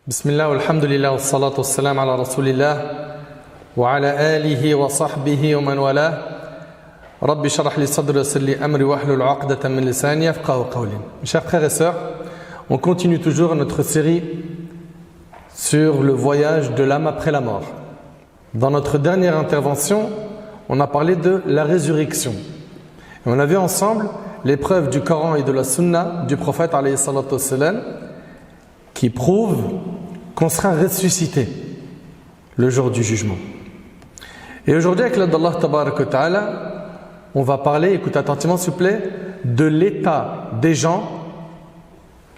Bismillah, alhamdulillah, wa salatu wa salam ala rasulillah wa ala alihi wa sahbihi wa man wala. Rabbi sharah li sadri wa salli amri wa ahlul uqdatan min lisani yafqahu qawli. Mes chers frères et sœurs, on continue toujours notre série sur le voyage de l'âme après la mort. Dans notre dernière intervention, on a parlé de la résurrection. Et on a vu ensemble les preuves du Coran et de la Sunna du prophète alayhi salatu wa salam qui prouvent qu'on sera ressuscité le jour du jugement. Et aujourd'hui, avec l'aide d'Allah tabaraka wa ta'ala, on va parler, écoutez attentivement s'il vous plaît, de l'état des gens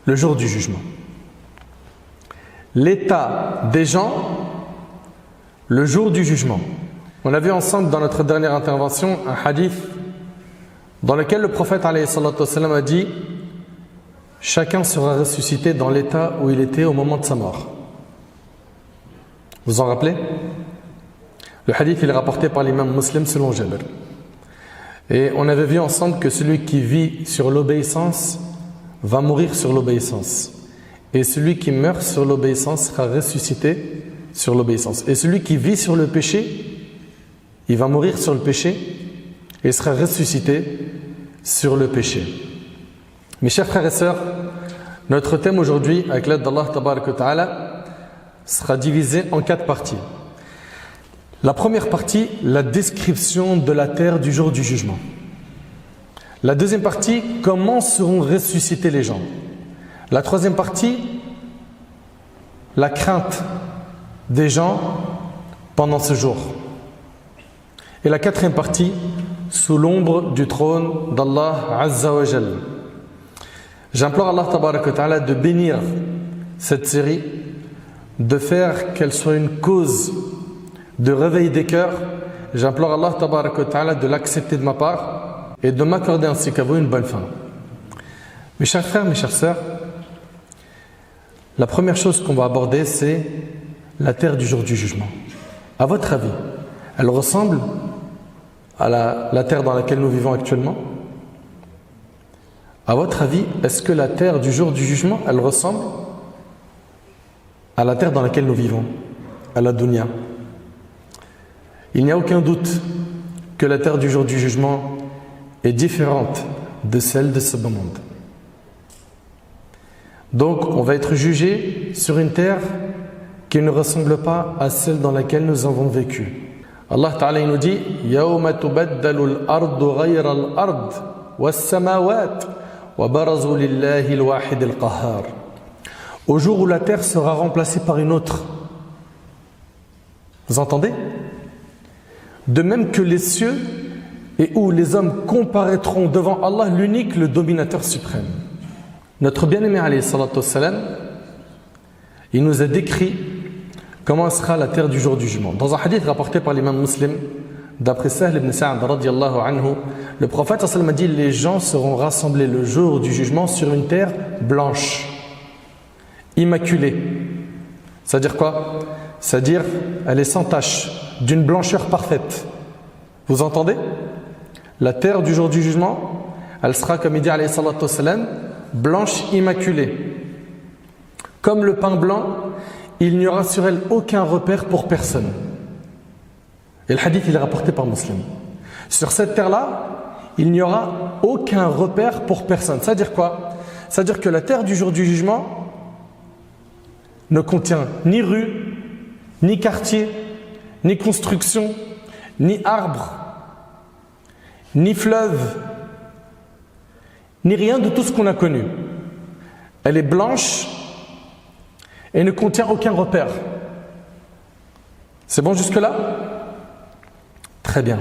le jour du jugement. L'état des gens le jour du jugement. On a vu ensemble dans notre dernière intervention un hadith dans lequel le prophète alayhi salatu wa salam a dit: chacun sera ressuscité dans l'état où il était au moment de sa mort. Vous en rappelez? Le hadith il est rapporté par l'imam Muslim selon Jabir. Et on avait vu ensemble que celui qui vit sur l'obéissance va mourir sur l'obéissance. Et celui qui meurt sur l'obéissance sera ressuscité sur l'obéissance. Et celui qui vit sur le péché, il va mourir sur le péché et sera ressuscité sur le péché. Mes chers frères et sœurs, notre thème aujourd'hui, avec l'aide d'Allah tabaraka wa ta'ala, sera divisé en 4 parties. La première partie, la description de la terre du jour du jugement. La deuxième partie, comment seront ressuscités les gens. La troisième partie, la crainte des gens pendant ce jour. Et la quatrième partie, sous l'ombre du trône d'Allah Azza wa Jal. J'implore Allah tabaraka wa ta'ala de bénir cette série, de faire qu'elle soit une cause de réveil des cœurs. J'implore Allah tabaraka wa ta'ala de l'accepter de ma part et de m'accorder ainsi qu'à vous une bonne fin. Mes chers frères, mes chères sœurs, la première chose qu'on va aborder, c'est la terre du jour du jugement. À votre avis, elle ressemble à la terre dans laquelle nous vivons actuellement? À votre avis, est-ce que la terre du jour du jugement, elle ressemble à la terre dans laquelle nous vivons, à la dunya? Il n'y a aucun doute que la terre du jour du jugement est différente de celle de ce beau monde. Donc, on va être jugé sur une terre qui ne ressemble pas à celle dans laquelle nous avons vécu. Allah Ta'ala nous dit: Yawma tubaddalu al-ardu ghayra al-ard was-samawat wa barazu lillahi al-wahid al-qahhar. Au jour où la terre sera remplacée par une autre. Vous entendez? De même que les cieux et où les hommes comparaîtront devant Allah, l'unique, le dominateur suprême. Notre bien-aimé alayhi salatu wassalam, il nous a décrit comment sera la terre du jour du jugement. Dans un hadith rapporté par l'imam Muslim, d'après Sahl ibn Sa'd radiyallahu anhu, le prophète sallallahu alayhi wa sallam a dit: les gens seront rassemblés le jour du jugement sur une terre blanche, immaculée. C'est-à-dire quoi? C'est-à-dire elle est sans tache, d'une blancheur parfaite. Vous entendez? La terre du jour du jugement, elle sera, comme il dit alayhi salatu wassalam, blanche, immaculée. Comme le pain blanc, il n'y aura sur elle aucun repère pour personne. Et le hadith il est rapporté par Muslim. Sur cette terre-là, il n'y aura aucun repère pour personne. C'est-à-dire quoi? C'est-à-dire que la terre du jour du jugement ne contient ni rue, ni quartier, ni construction, ni arbre, ni fleuve, ni rien de tout ce qu'on a connu. Elle est blanche et ne contient aucun repère. C'est bon jusque-là? Très bien.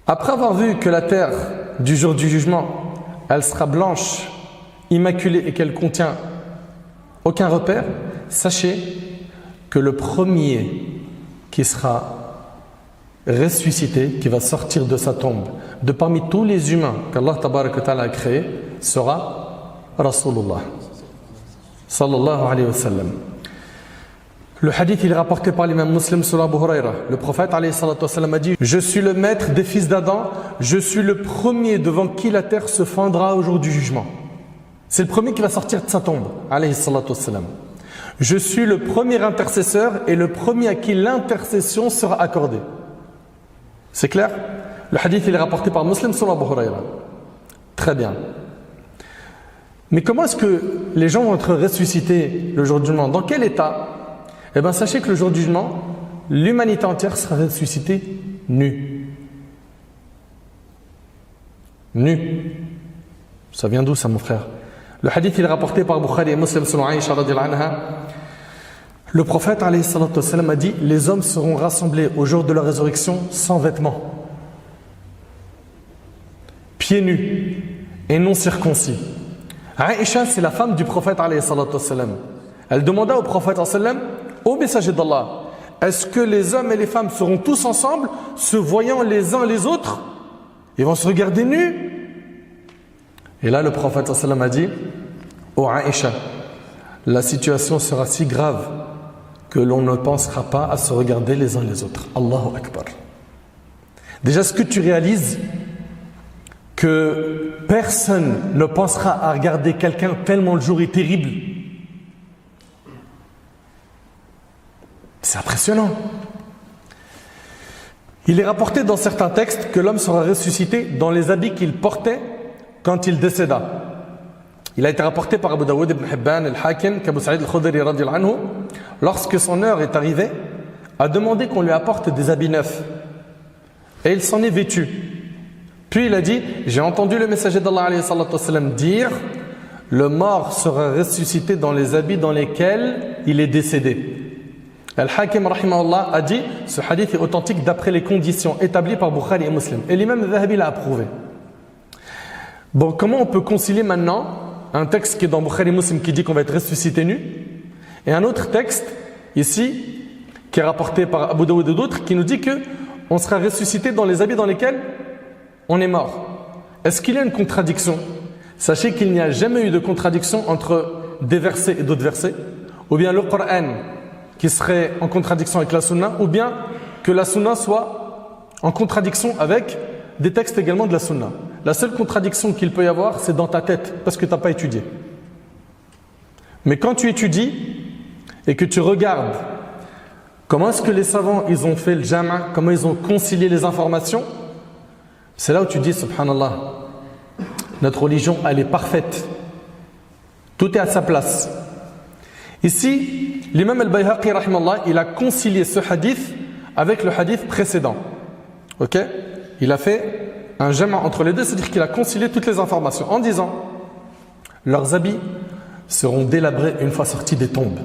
Après avoir vu que la terre du jour du jugement, elle sera blanche, immaculée et qu'elle contient aucun repère, sachez que le premier qui sera ressuscité, qui va sortir de sa tombe, de parmi tous les humains qu'Allah tabaraka wa ta'ala a créés, sera Rasulullah sallallahu alayhi wa sallam. Le hadith il est rapporté par l'imam Muslim sur Abu Huraira. Le prophète alayhi salatu wa sallam a dit: je suis le maître des fils d'Adam, je suis le premier devant qui la terre se fendra au jour du jugement. C'est le premier qui va sortir de sa tombe, alayhi salatu wassalam. Je suis le premier intercesseur et le premier à qui l'intercession sera accordée. C'est clair? Le hadith il est rapporté par Muslim sur Abu Huraira. Très bien. Mais comment est-ce que les gens vont être ressuscités le jour du jugement? Dans quel état? Eh bien, sachez que le jour du jugement, l'humanité entière sera ressuscitée nue. Nue. Ça vient d'où ça, mon frère? Le hadith il est rapporté par Bukhari et Muslim selon Aïcha radhiyallahu anha. Le prophète alayhi salatu wassalam a dit: les hommes seront rassemblés au jour de leur résurrection sans vêtements, pieds nus et non circoncis. Aïcha, c'est la femme du prophète alayhi salatu wassalam. Elle demanda au prophète sallam: ô messager d'Allah, est-ce que les hommes et les femmes seront tous ensemble, se voyant les uns les autres? Ils vont se regarder nus? Et là le prophète sallam a dit: ô Aïcha, la situation sera si grave que l'on ne pensera pas à se regarder les uns les autres. Allahu Akbar. Déjà, est-ce que tu réalises que personne ne pensera à regarder quelqu'un tellement le jour est terrible? C'est impressionnant. Il est rapporté dans certains textes que l'homme sera ressuscité dans les habits qu'il portait quand il décéda. Il a été rapporté par Abu Daoud ibn Hibban al-Hakim qu'Abu Sa'id al-Khudri radhiyallahu anhu, lorsque son heure est arrivée, a demandé qu'on lui apporte des habits neufs. Et il s'en est vêtu. Puis il a dit: j'ai entendu le messager d'Allah alayhi salatu wassalam dire: le mort sera ressuscité dans les habits dans lesquels il est décédé. Al-Hakim rahimahullah a dit: ce hadith est authentique d'après les conditions établies par Bukhari et Muslim. Et l'imam al-Dhahabi l'a approuvé. Bon, comment on peut concilier maintenant un texte qui est dans Bukhari et Muslim qui dit qu'on va être ressuscité nu, et un autre texte ici qui est rapporté par Abu Daoud et d'autres qui nous dit que on sera ressuscité dans les habits dans lesquels on est mort? Est-ce qu'il y a une contradiction? Sachez qu'il n'y a jamais eu de contradiction entre des versets et d'autres versets, ou bien le Coran qui serait en contradiction avec la Sunna, ou bien que la Sunna soit en contradiction avec des textes également de la Sunna. La seule contradiction qu'il peut y avoir, c'est dans ta tête, parce que tu n'as pas étudié. Mais quand tu étudies et que tu regardes comment est-ce que les savants ils ont fait le jama', comment ils ont concilié les informations, c'est là où tu dis: subhanallah, notre religion elle est parfaite, tout est à sa place. Ici l'imam al-Bayhaqi rahimahullah, il a concilié ce hadith avec le hadith précédent. Ok, il a fait un jama' entre les deux, c'est-à-dire qu'il a concilié toutes les informations en disant: leurs habits seront délabrés une fois sortis des tombes,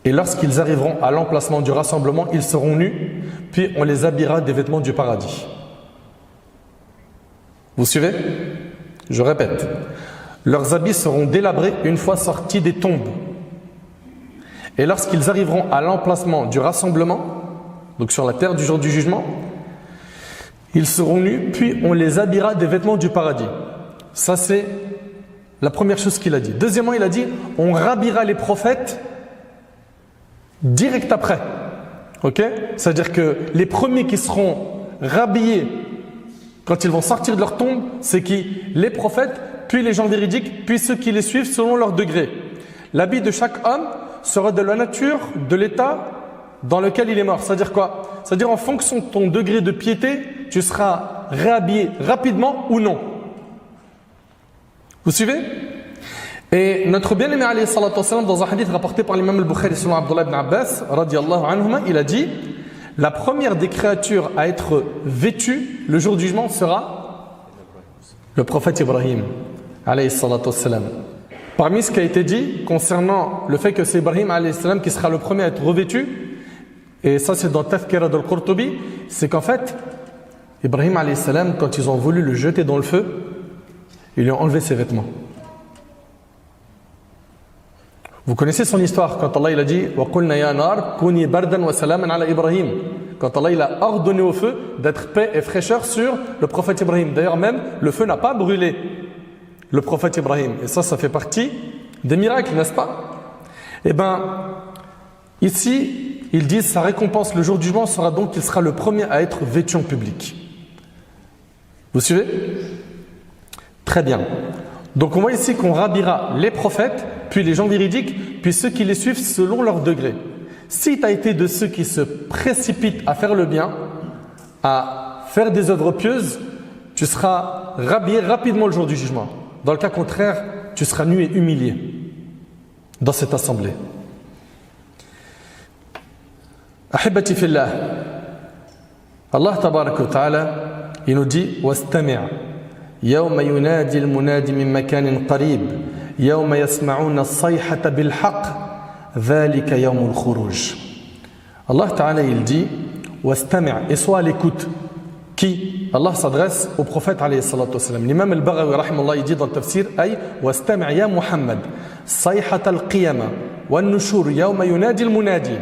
et lorsqu'ils arriveront à l'emplacement du rassemblement, ils seront nus, puis on les habillera des vêtements du paradis. Vous suivez? Je répète, leurs habits seront délabrés une fois sortis des tombes, et lorsqu'ils arriveront à l'emplacement du rassemblement, donc sur la terre du jour du jugement, ils seront nus, puis on les habillera des vêtements du paradis. Ça, c'est la première chose qu'il a dit. Deuxièmement, il a dit: on rhabillera les prophètes direct après. Ok? C'est-à-dire que les premiers qui seront rhabillés quand ils vont sortir de leur tombe, c'est qui? Les prophètes, puis les gens véridiques, puis ceux qui les suivent selon leur degré. L'habit de chaque homme sera de la nature, de l'état dans lequel il est mort. C'est-à-dire quoi? C'est-à-dire en fonction de ton degré de piété, tu seras réhabillé rapidement ou non. Vous suivez? Et notre bien-aimé alayhi salatu wassalam, dans un hadith rapporté par l'imam al-Bukhari selon Abdullah ibn Abbas radiyallahu anhuma, il a dit: la première des créatures à être vêtue le jour du jugement sera le prophète Ibrahim alayhi salatu wassalam. Parmi ce qui a été dit concernant le fait que c'est Ibrahim alayhi salam qui sera le premier à être revêtu, et ça c'est dans Tafkira al-Qurtubi, c'est qu'en fait Ibrahim alayhi salam, quand ils ont voulu le jeter dans le feu, ils lui ont enlevé ses vêtements. Vous connaissez son histoire quand Allah il a dit: wa qulna ya nar kuni bardan wa salaman ala Ibrahim. Quand Allah il a ordonné au feu d'être paix et fraîcheur sur le prophète Ibrahim. D'ailleurs même le feu n'a pas brûlé le prophète Ibrahim, et ça fait partie des miracles, n'est-ce pas? Eh bien ici ils disent sa récompense le jour du jugement sera donc qu'il sera le premier à être vêtu en public. Vous suivez? Très bien. Donc on voit ici qu'on rhabillera les prophètes puis les gens véridiques, puis ceux qui les suivent selon leur degré. Si tu as été de ceux qui se précipitent à faire le bien, à faire des œuvres pieuses, tu seras rhabillé rapidement le jour du jugement. Dans le cas contraire, tu seras nu et humilié dans cette assemblée. Ahibati fillah, Allah tabaraka wa ta'ala, il nous dit wastami' yawma yunadi al-munadi min makanin qarib yawma yasma'una as-sayhata bil haqq dhalika yawmul khuruj. Allah ta'ala il dit wastami' et sois à l'écoute. Qui? Allah s'adresse au prophète alayhi salatu wassalam. L'imam al-Baghawi rahimahullah il dit dans le tafsir ay wastami' ya Muhammad sayhata al-qiyama wa an-nushur yawma yunadi al-munadi.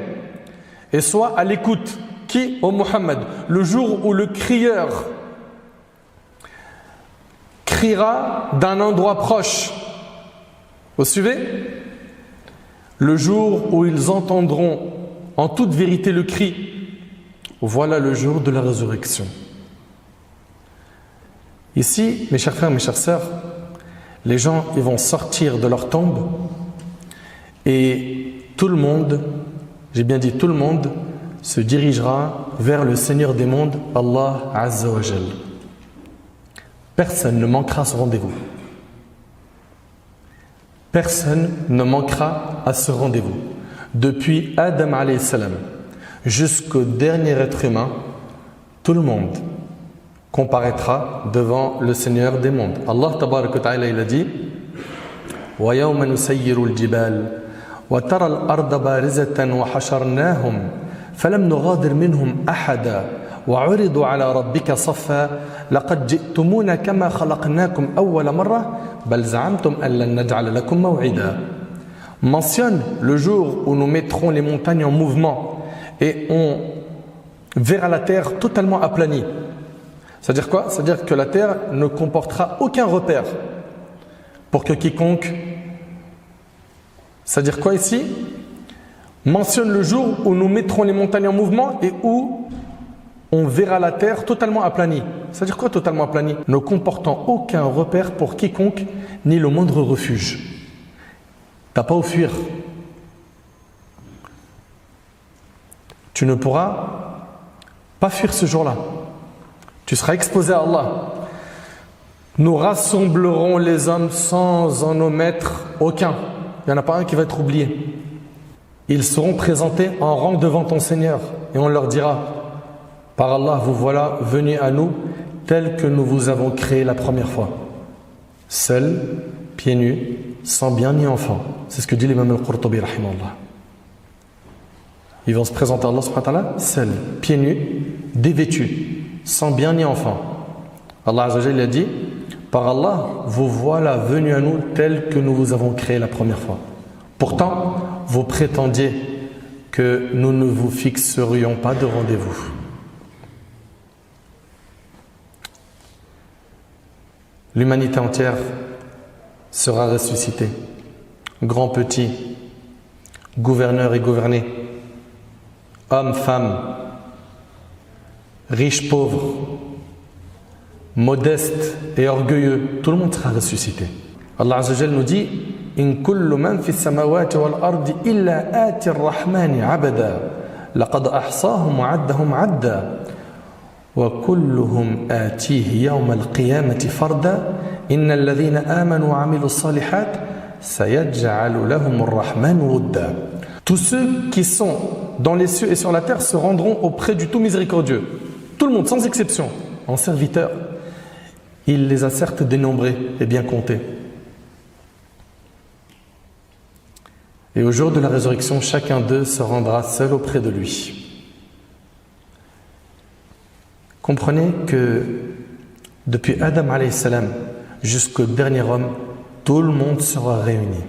Et sois à l'écoute. Qui? Au Muhammad. Le jour où le crieur criera d'un endroit proche. Vous suivez? Le jour où ils entendront en toute vérité le cri. Voilà le jour de la résurrection. Ici, mes chers frères, mes chères sœurs, les gens ils vont sortir de leur tombe et tout le monde, j'ai bien dit tout le monde, se dirigera vers le Seigneur des mondes, Allah Azza wa Jal. Personne ne manquera à ce rendez-vous. Personne ne manquera à ce rendez-vous. Depuis Adam alayhi salam jusqu'au dernier être humain, tout le monde comparaîtra devant le Seigneur des mondes. Allah tabaraka wa ta'ala il a dit wa yawma nusayyiru al-jibal wa tara al-arda barizatan wa hasharnahum falam nughadir minhum ahada wa 'uridu 'ala rabbika saffa laqad ji'tumuna kama khalaqnakum awwala marra bal za'amtum an lan naj'ala lakum maw'ida. Mentionne le jour où nous mettrons les montagnes en mouvement et on verra la terre totalement aplanie. C'est-à-dire quoi? C'est-à-dire que la terre ne comportera aucun repère pour que quiconque... C'est-à-dire quoi ici? Mentionne le jour où nous mettrons les montagnes en mouvement et où on verra la terre totalement aplanie. C'est-à-dire quoi totalement aplanie? Ne comportant aucun repère pour quiconque ni le moindre refuge. T'as pas à fuir. Tu ne pourras pas fuir ce jour-là. Tu seras exposé à Allah. Nous rassemblerons les hommes sans en omettre aucun. Il n'y en a pas un qui va être oublié. Ils seront présentés en rang devant ton Seigneur et on leur dira: par Allah, vous voilà venus à nous tels que nous vous avons créé la première fois. Seuls, pieds nus, sans bien ni enfant. C'est ce que dit l'imam al-Qurtubi rahimahullah. Ils vont se présenter à Allah subhanahu wa ta'ala seuls, pieds nus, dévêtus, sans bien ni enfant. Allah Azza wa Jalla a dit: par Allah, vous voilà venus à nous tels que nous vous avons créé la première fois. Pourtant, vous prétendiez que nous ne vous fixerions pas de rendez-vous. L'humanité entière sera ressuscitée. Grand, petit, gouverneur et gouverné, hommes, femmes, riches, pauvres, modestes et orgueilleux, tout le monde sera ressuscité. Allah Azza wa Jalla nous dit: In kullu man fi samawati wal ardi illa ati ar-rahmani 'abada laqad ahsahum wa 'addahum 'adda wa kulluhum atihi yawm al-qiyamati farda innal ladhina amanu wa 'amilu s-salihat sayaj'alu lahum ar-rahmanu wudda. Tous ceux qui sont dans les cieux et sur la terre se rendront auprès du tout miséricordieux. Tout le monde, sans exception, en serviteur. Il les a certes dénombrés et bien comptés. Et au jour de la résurrection, chacun d'eux se rendra seul auprès de lui. Comprenez que depuis Adam alayhi salam jusqu'au dernier homme, tout le monde sera réuni.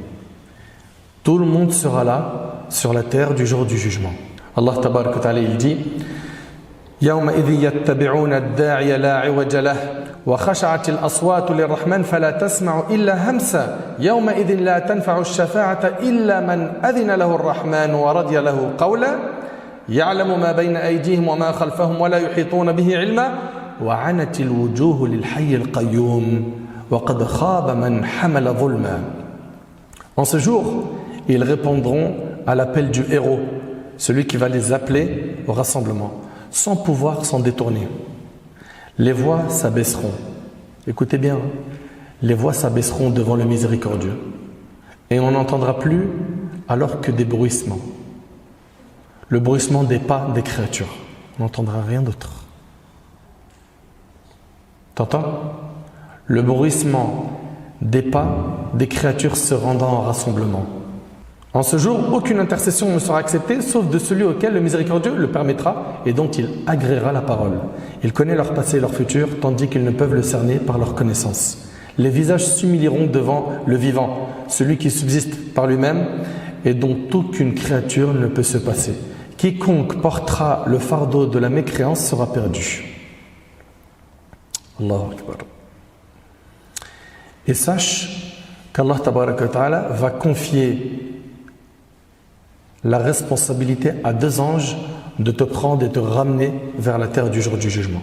Tout le monde sera là sur la terre du jour du jugement. Allah tabaraka wa ta'ala il dit: يومئذ يتبعون الداعي لا عوج له وخشعت الأصوات للرحمن فلا تسمع إلا همسا يومئذ لا تنفع الشفاعة إلا من أذن له الرحمن ورضي له قولا يعلم ما بين أيديهم وما خلفهم ولا يحيطون به علما وعنت الوجوه للحي القيوم وقد خاب من حمل ظلما. En ce jour, et ils répondront à l'appel du héros, celui qui va les appeler au rassemblement, sans pouvoir s'en détourner. Les voix s'abaisseront. Écoutez bien, les voix s'abaisseront devant le miséricordieux. Et on n'entendra plus alors que des bruissements. Le bruissement des pas des créatures. On n'entendra rien d'autre. T'entends? Le bruissement des pas des créatures se rendant en rassemblement. En ce jour, aucune intercession ne sera acceptée sauf de celui auquel le miséricordieux le permettra et dont il agréera la parole. Il connaît leur passé et leur futur, tandis qu'ils ne peuvent le cerner par leur connaissance. Les visages s'humilieront devant le vivant, celui qui subsiste par lui-même et dont aucune créature ne peut se passer. Quiconque portera le fardeau de la mécréance sera perdu. Allahu Akbar. Et sache qu'Allah Tabaraka wa Ta'ala va confier la responsabilité à deux anges de te prendre et te ramener vers la terre du jour du jugement.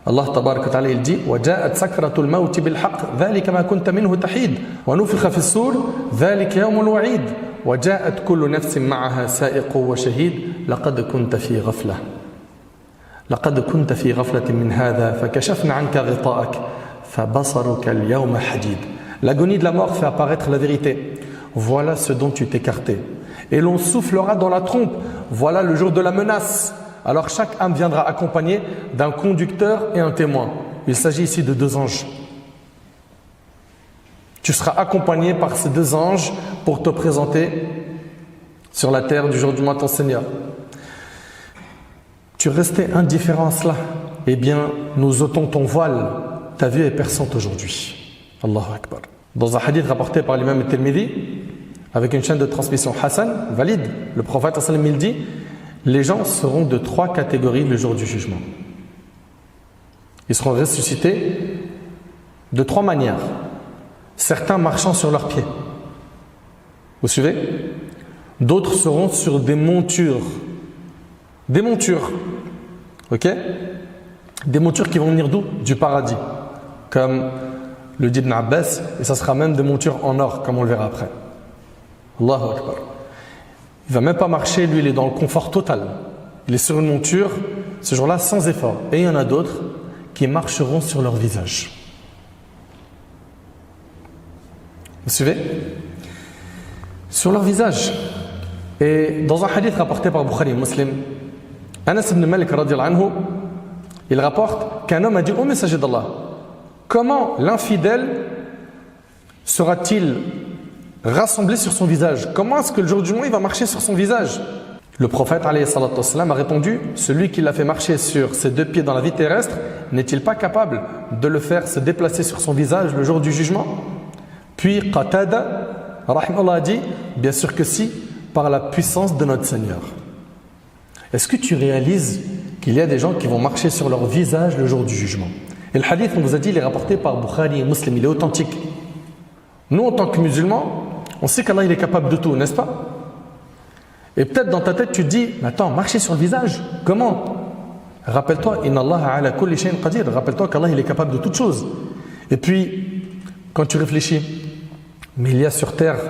Allah Tabaraka wa Ta'ala il dit وَجَاءَتْ سَكْرَةُ الْمَوْتِ بِالْحَقِّ ذَلِكَ مَا كُنْتَ مِنْهُ تَحِيدٌ وَنُفِخَ فِي الصُّورِ ذَلِكَ يَوْمُ الْوَعِيدِ وَجَاءَتْ كُلُّ نَفْسٍ مَعَهَا سَائِقٌ وَشَهِيدٌ لَقَدْ كُنْتَ فِي غَفْلَةٍ مِنْ هَذَا فَكَشَفْنَا عَنْكَ غِطَاءَكَ فَبَصَرُكَ الْيَوْمَ حَدِيدٌ. L'agonie de la mort fait apparaître la vérité. Voilà ce dont tu t'es écarté. Et l'on soufflera dans la trompe. Voilà le jour de la menace. Alors chaque âme viendra accompagnée d'un conducteur et un témoin. Il s'agit ici de deux anges. Tu seras accompagné par ces deux anges pour te présenter sur la terre du jour du matin, Seigneur. Tu restais indifférent à cela. Eh bien, nous ôtons ton voile. Ta vue est perçante aujourd'hui. Allahu Akbar. Dans un hadith rapporté par l'imam al-Tirmidhi, avec une chaîne de transmission Hassan, valide, le prophète sallallahu alayhi wa sallam, il dit: les gens seront de trois catégories le jour du jugement. Ils seront ressuscités de trois manières. Certains marchant sur leurs pieds. Vous suivez? D'autres seront sur des montures. Des montures. Ok? Des montures qui vont venir d'où? Du paradis. Comme le dit Ibn Abbas, et ça sera même des montures en or, comme on le verra après. Allahu Akbar. Il ne va même pas marcher, lui il est dans le confort total. Il est sur une monture, ce jour-là, sans effort. Et il y en a d'autres qui marcheront sur leur visage. Vous suivez? Sur leur visage. Et dans un hadith rapporté par Bukhari et Muslim, Anas ibn Malik radiyallahu anhu, il rapporte qu'un homme a dit: ô messager d'Allah, comment l'infidèle sera-t-il rassemblé sur son visage? Comment est-ce que le jour du jugement il va marcher sur son visage? Le prophète alayhi salatu wassalam a répondu: celui qui l'a fait marcher sur ses deux pieds dans la vie terrestre, n'est-il pas capable de le faire se déplacer sur son visage le jour du jugement? Puis Qatada rahimahullah a dit: bien sûr que si, par la puissance de notre Seigneur. Est-ce que tu réalises qu'il y a des gens qui vont marcher sur leur visage le jour du jugement? Et le hadith, on vous a dit, il est rapporté par Bukhari et Muslim, il est authentique. Nous, en tant que musulmans, on sait qu'Allah il est capable de tout, n'est-ce pas? Et peut-être dans ta tête, tu te dis: mais attends, marcher sur le visage, comment? Rappelle-toi, Inna Allah ala kulli shay'in qadir. Rappelle-toi qu'Allah il est capable de toutes choses. Et puis, quand tu réfléchis, mais il y a sur terre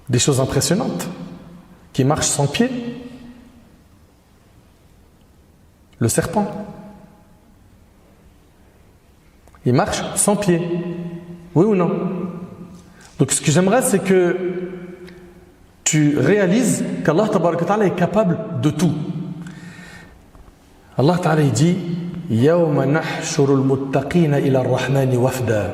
des choses impressionnantes qui marchent sans pied. Le serpent, il marche sans pied. Oui ou non? Donc ce que j'aimerais, c'est que tu réalises qu'Allah Tabaraka wa Ta'ala est capable de tout. Allah Ta'ala il dit: Yawma nahshuru al-muttaqina ila ar-Rahmani wafda.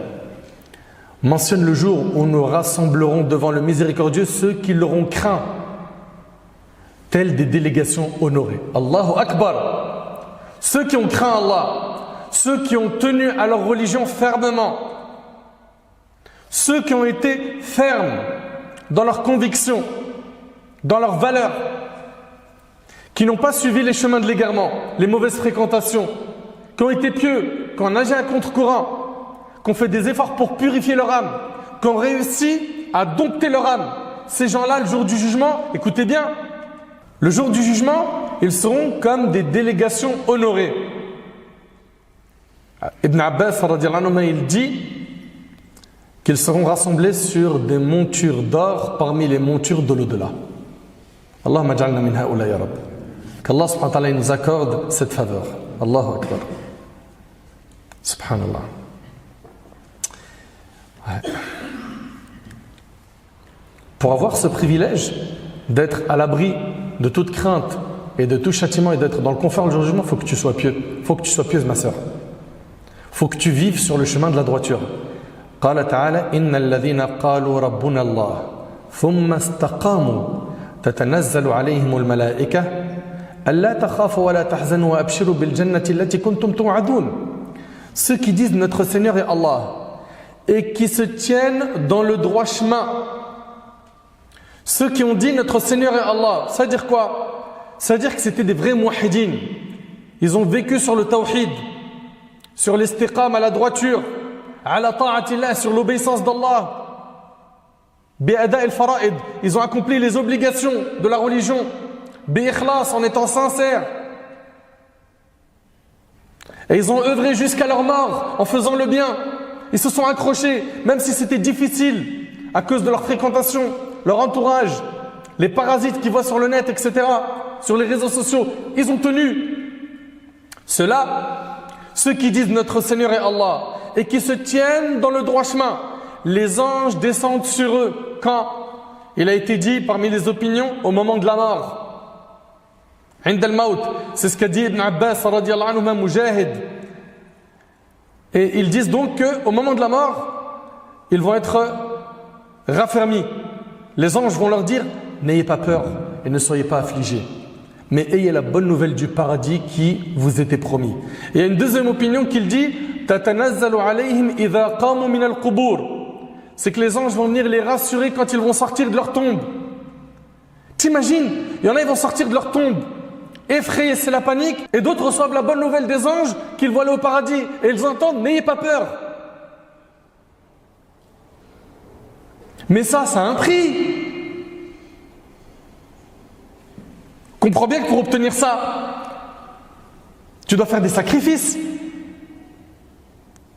Mentionne le jour où nous rassemblerons devant le miséricordieux ceux qui l'auront craint, tels des délégations honorées. Allahu Akbar. Ceux qui ont craint Allah, ceux qui ont tenu à leur religion fermement, ceux qui ont été fermes dans leurs convictions, dans leurs valeurs, qui n'ont pas suivi les chemins de l'égarement, les mauvaises fréquentations, qui ont été pieux, qui ont nagé à contre-courant, qui ont fait des efforts pour purifier leur âme, qui ont réussi à dompter leur âme. Ces gens-là, le jour du jugement, écoutez bien, le jour du jugement, ils seront comme des délégations honorées. Ibn Abbas radiyallahu anhu, il dit qu'ils seront rassemblés sur des montures d'or parmi les montures de l'au-delà. Allahumma ja'alna min ha'ula ya Rabb. Qu'Allah subhanahu wa ta'ala nous accorde cette faveur. Allahu Akbar. Subhanallah. Ouais. Pour avoir ce privilège d'être à l'abri de toute crainte et de tout châtiment et d'être dans le confort du jugement, il faut que tu sois pieux. Il faut que tu sois pieuse, ma sœur. Il faut que tu vives sur le chemin de la droiture. قال تعالى إن الذين قالوا ربنا الله ثم استقاموا تتنزل عليهم الملائكة ألا تخافوا ولا تحزنوا وأبشروا بالجنة التي كنتم توعدون. Ceux qui disent notre Seigneur est Allah et qui se tiennent dans le droit chemin. Ceux qui ont dit notre Seigneur est Allah, ça veut dire quoi? Ça veut dire que c'était des vrais muwahhidines. Ils ont vécu sur le tawhid, sur l'istiqam à la droiture, ala ta'atillah, sur l'obéissance d'Allah, bi'ada al-fara'id. Ils ont accompli les obligations de la religion, bi'ikhlas, en étant sincères. Et ils ont œuvré jusqu'à leur mort en faisant le bien. Ils se sont accrochés, même si c'était difficile, à cause de leur fréquentation, leur entourage, les parasites qu'ils voient sur le net, etc., sur les réseaux sociaux. Ils ont tenu. Ceux-là, ceux qui disent notre Seigneur est Allah et qui se tiennent dans le droit chemin, les anges descendent sur eux. Quand? Il a été dit parmi les opinions au moment de la mort. عند الموت, c'est ce qu'a dit Ibn Abbas radiyallahu anhu, Mujahid. Et ils disent donc qu'au moment de la mort, ils vont être raffermis. Les anges vont leur dire, n'ayez pas peur et ne soyez pas affligés, mais ayez la bonne nouvelle du paradis qui vous était promis. Et il y a une deuxième opinion qui dit, tatanazzalu alayhim idha qamu min al-qubur. C'est que les anges vont venir les rassurer quand ils vont sortir de leur tombe. T'imagines, il y en a, ils vont sortir de leur tombe effrayés, c'est la panique, et d'autres reçoivent la bonne nouvelle des anges qu'ils vont aller au paradis, et ils entendent, n'ayez pas peur. Mais ça a un prix. Comprends bien que pour obtenir ça, tu dois faire des sacrifices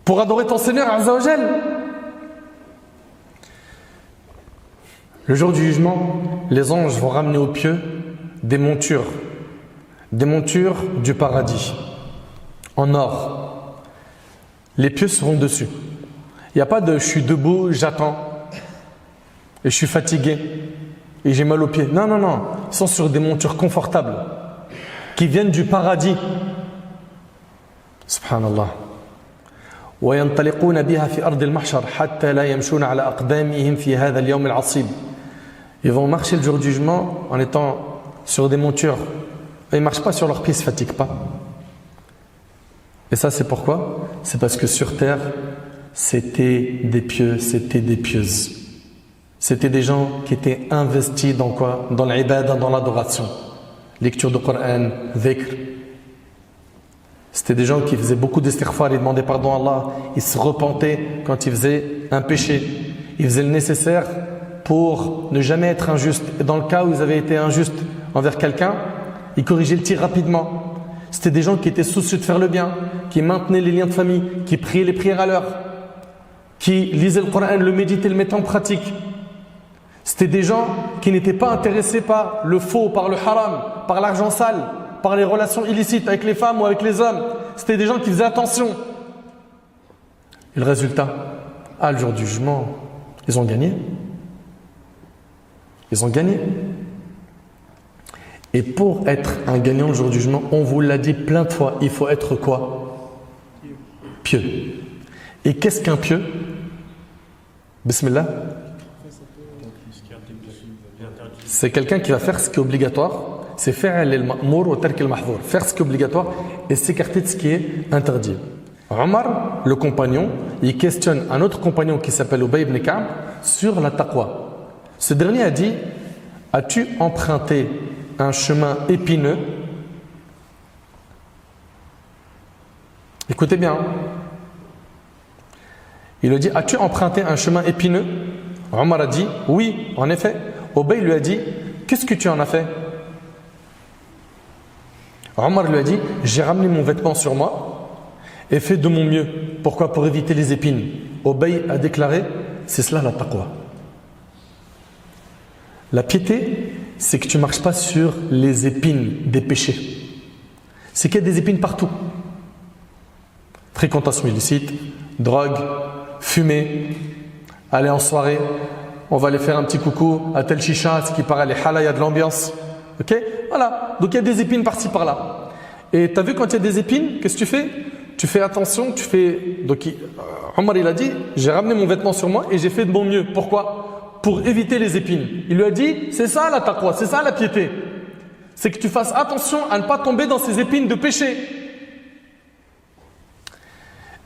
pour adorer ton Seigneur Azza wa Jal. Le jour du jugement, les anges vont ramener aux pieux des montures du paradis, en or. Les pieux seront dessus. Il n'y a pas de « je suis debout, j'attends, et je suis fatigué, et j'ai mal aux pieds ». Non, non, non. Ils sont sur des montures confortables, qui viennent du paradis. Subhanallah. وَيَنْطَلِقُونَ بِهَا فِي أَرْضِ الْمَحْشَرِ حَتَّى لَا يَمْشُونَ عَلَى أَقْدَامِهِمْ فِي هَذَا الْيَوْمِ الْعَصِيبِ. Ils vont marcher le jour du jugement en étant sur des montures. Ils ne marchent pas sur leurs pieds, ils ne se fatiguent pas. Et ça, c'est pourquoi? C'est parce que sur terre, c'était des pieux, c'était des pieuses. C'était des gens qui étaient investis dans quoi? Dans l'ibada, dans l'adoration. Lecture du Coran, dhikr. C'était des gens qui faisaient beaucoup d'istighfar, ils demandaient pardon à Allah, ils se repentaient quand ils faisaient un péché. Ils faisaient le nécessaire pour ne jamais être injustes. Et dans le cas où ils avaient été injustes envers quelqu'un, ils corrigeaient le tir rapidement. C'était des gens qui étaient soucieux de faire le bien, qui maintenaient les liens de famille, qui priaient les prières à l'heure, qui lisaient le Coran, le méditaient, le mettaient en pratique. C'était des gens qui n'étaient pas intéressés par le faux, par le haram, par l'argent sale, par les relations illicites avec les femmes ou avec les hommes. C'était des gens qui faisaient attention. Et le résultat, le jour du jugement, ils ont gagné. Ils ont gagné. Et pour être un gagnant le jour du jugement, on vous l'a dit plein de fois, il faut être quoi? Pieux. Et qu'est-ce qu'un pieux? Bismillah. C'est quelqu'un qui va faire ce qui est obligatoire, c'est faire al-ma'mour wa tark al-mahdhour, faire ce qui est obligatoire et s'écarter de ce qui est interdit. Omar, le compagnon, il questionne un autre compagnon qui s'appelle Ubay ibn Ka'b sur la taqwa. Ce dernier a dit, as-tu emprunté un chemin épineux? Écoutez bien. Il lui dit, as-tu emprunté un chemin épineux? Omar a dit, oui, en effet. Ubay lui a dit, qu'est-ce que tu en as fait? Omar lui a dit, j'ai ramené mon vêtement sur moi et fait de mon mieux. Pourquoi? Pour éviter les épines. Ubay a déclaré, c'est cela la taqwa. La piété, c'est que tu ne marches pas sur les épines des péchés. C'est qu'il y a des épines partout. Fréquentation illicite, drogue, fumer, aller en soirée, on va aller faire un petit coucou à tel chicha, ce qui paraît les halal, il y a de l'ambiance. Ok? Voilà. Donc il y a des épines par-ci par-là. Et tu as vu quand il y a des épines, qu'est-ce que tu fais? Tu fais attention, tu fais. Donc Omar il a dit, j'ai ramené mon vêtement sur moi et j'ai fait de mon mieux. Pourquoi? Pour éviter les épines. Il lui a dit, c'est ça la taqwa, c'est ça la piété. C'est que tu fasses attention à ne pas tomber dans ces épines de péché.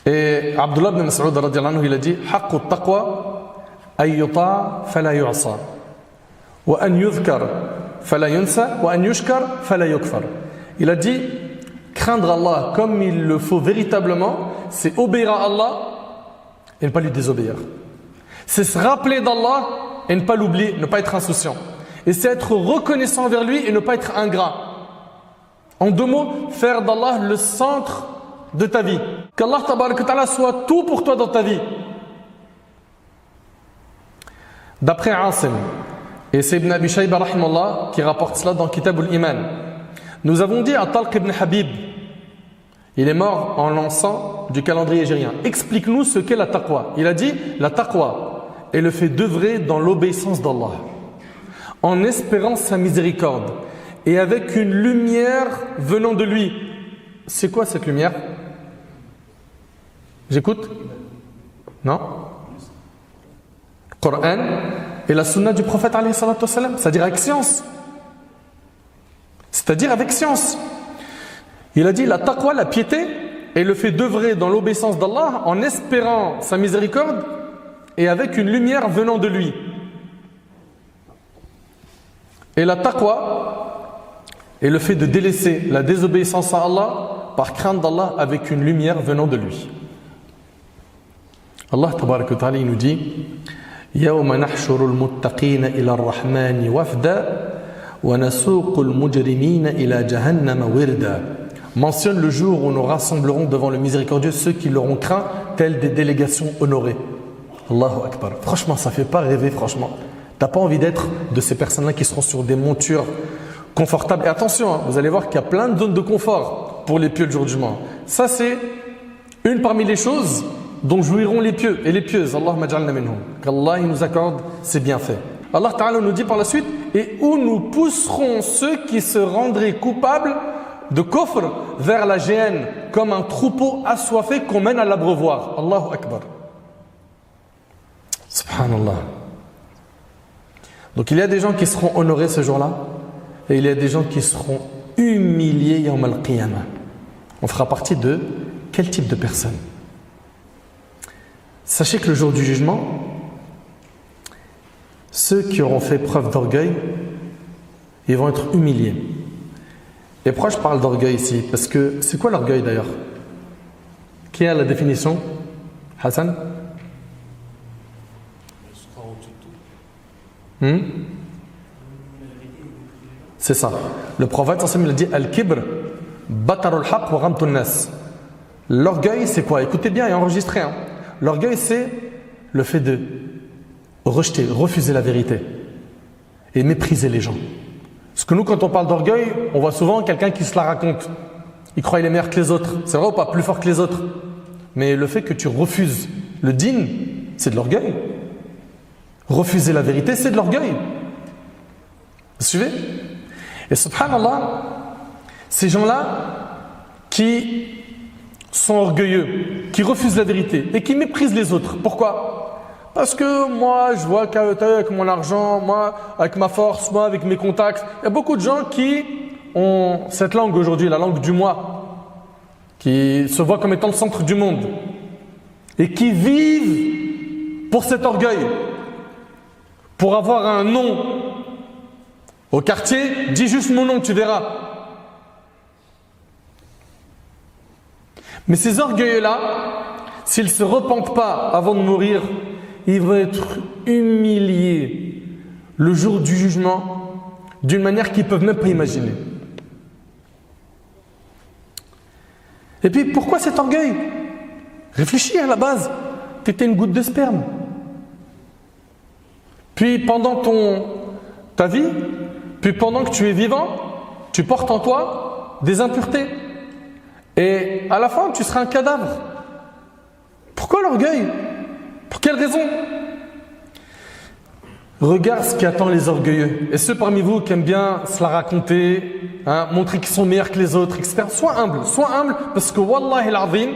Et Abdullah ibn Mas'ud radiyallahu anhu, il a dit, haqqu taqwa an yuta' fala yu'sa wa an yudhkar fala yunsa wa an yushkar fala yukfar. Il a dit, craindre Allah comme il le faut véritablement, c'est obéir à Allah et ne pas lui désobéir. C'est se rappeler d'Allah et ne pas l'oublier, ne pas être insouciant. Et c'est être reconnaissant envers lui et ne pas être ingrat. En deux mots, faire d'Allah le centre de ta vie. Qu'Allah tabaraka ta'ala soit tout pour toi dans ta vie. D'après Asim, et c'est Ibn Abi Shayba rahimallah qui rapporte cela dans Kitab al-Iman, nous avons dit à Talq ibn Habib, il est mort en l'an 100 du calendrier hégirien, explique-nous ce qu'est la taqwa. Il a dit, la taqwa est le fait d'œuvrer dans l'obéissance d'Allah, en espérant sa miséricorde et avec une lumière venant de lui. C'est quoi cette lumière? J'écoute? Non? Coran et la sunna du prophète alayhi salatu wassalam, c'est-à-dire avec science. C'est-à-dire avec science. Il a dit la taqwa, la piété, est le fait d'œuvrer dans l'obéissance d'Allah en espérant sa miséricorde et avec une lumière venant de lui. Et la taqwa est le fait de délaisser la désobéissance à Allah par crainte d'Allah avec une lumière venant de lui. Allah tabaraka wa ta'ala nous dit يَوْمَ نَحْشُرُ الْمُتَّقِينَ إِلَى الرَّحْمَنِ وَفْدًا وَنَسُوقُ الْمُجْرِمِينَ إِلَى جَهَنَّمَ وِرْدًا. Mentionne le jour où nous rassemblerons devant le miséricordieux ceux qui l'auront craint, tels des délégations honorées. Allahu Akbar. Franchement, ça fait pas rêver, franchement. T'as pas envie d'être de ces personnes-là qui seront sur des montures confortables. Et attention, hein, vous allez voir qu'il y a plein de zones de confort pour les pieux le jour du jugement. Ça, c'est une parmi les choses dont jouiront les pieux et les pieuses. Allahumma ja'alna minhum. Qu'Allah il nous accorde ses bienfaits. Allah Ta'ala nous dit par la suite, et où nous pousserons ceux qui se rendraient coupables de kufr vers la géhenne, comme un troupeau assoiffé qu'on mène à l'abreuvoir. Allahu Akbar. Subhanallah. Donc il y a des gens qui seront honorés ce jour-là, et il y a des gens qui seront humiliés yawm al-qiyamah. On fera partie de quel type de personnes? Sachez que le jour du jugement, ceux qui auront fait preuve d'orgueil, ils vont être humiliés. Et pourquoi je parle d'orgueil ici? Parce que c'est quoi l'orgueil d'ailleurs? Qui a la définition? Hassan? C'est ça. Le prophète il a dit Al-Kibr, Batarul Haq wa Ghamtun Nas. L'orgueil, c'est quoi? Écoutez bien et enregistrez. Hein. L'orgueil, c'est le fait de rejeter, refuser la vérité et mépriser les gens. Parce que nous, quand on parle d'orgueil, on voit souvent quelqu'un qui se la raconte. Il croit qu'il est meilleur que les autres. C'est vrai ou pas? Plus fort que les autres. Mais le fait que tu refuses le din, c'est de l'orgueil. Refuser la vérité, c'est de l'orgueil. Vous suivez? Et subhanallah, ces gens-là qui sont orgueilleux, qui refusent la vérité et qui méprisent les autres. Pourquoi? Parce que moi, je vois qu'avec mon argent, moi, avec ma force, moi, avec mes contacts, il y a beaucoup de gens qui ont cette langue aujourd'hui, la langue du moi, qui se voient comme étant le centre du monde et qui vivent pour cet orgueil, pour avoir un nom au quartier. Dis juste mon nom, tu verras. Mais ces orgueilleux-là, s'ils ne se repentent pas avant de mourir, ils vont être humiliés le jour du jugement d'une manière qu'ils ne peuvent même pas imaginer. Et puis pourquoi cet orgueil? Réfléchis à la base, tu étais une goutte de sperme. puis pendant ta vie, puis pendant que tu es vivant, tu portes en toi des impuretés. Et à la fin, tu seras un cadavre. Pourquoi l'orgueil? Pour quelle raison? Regarde ce qui attend les orgueilleux. Et ceux parmi vous qui aiment bien se la raconter, montrer qu'ils sont meilleurs que les autres, etc. Sois humble parce que Wallahi al-Azim,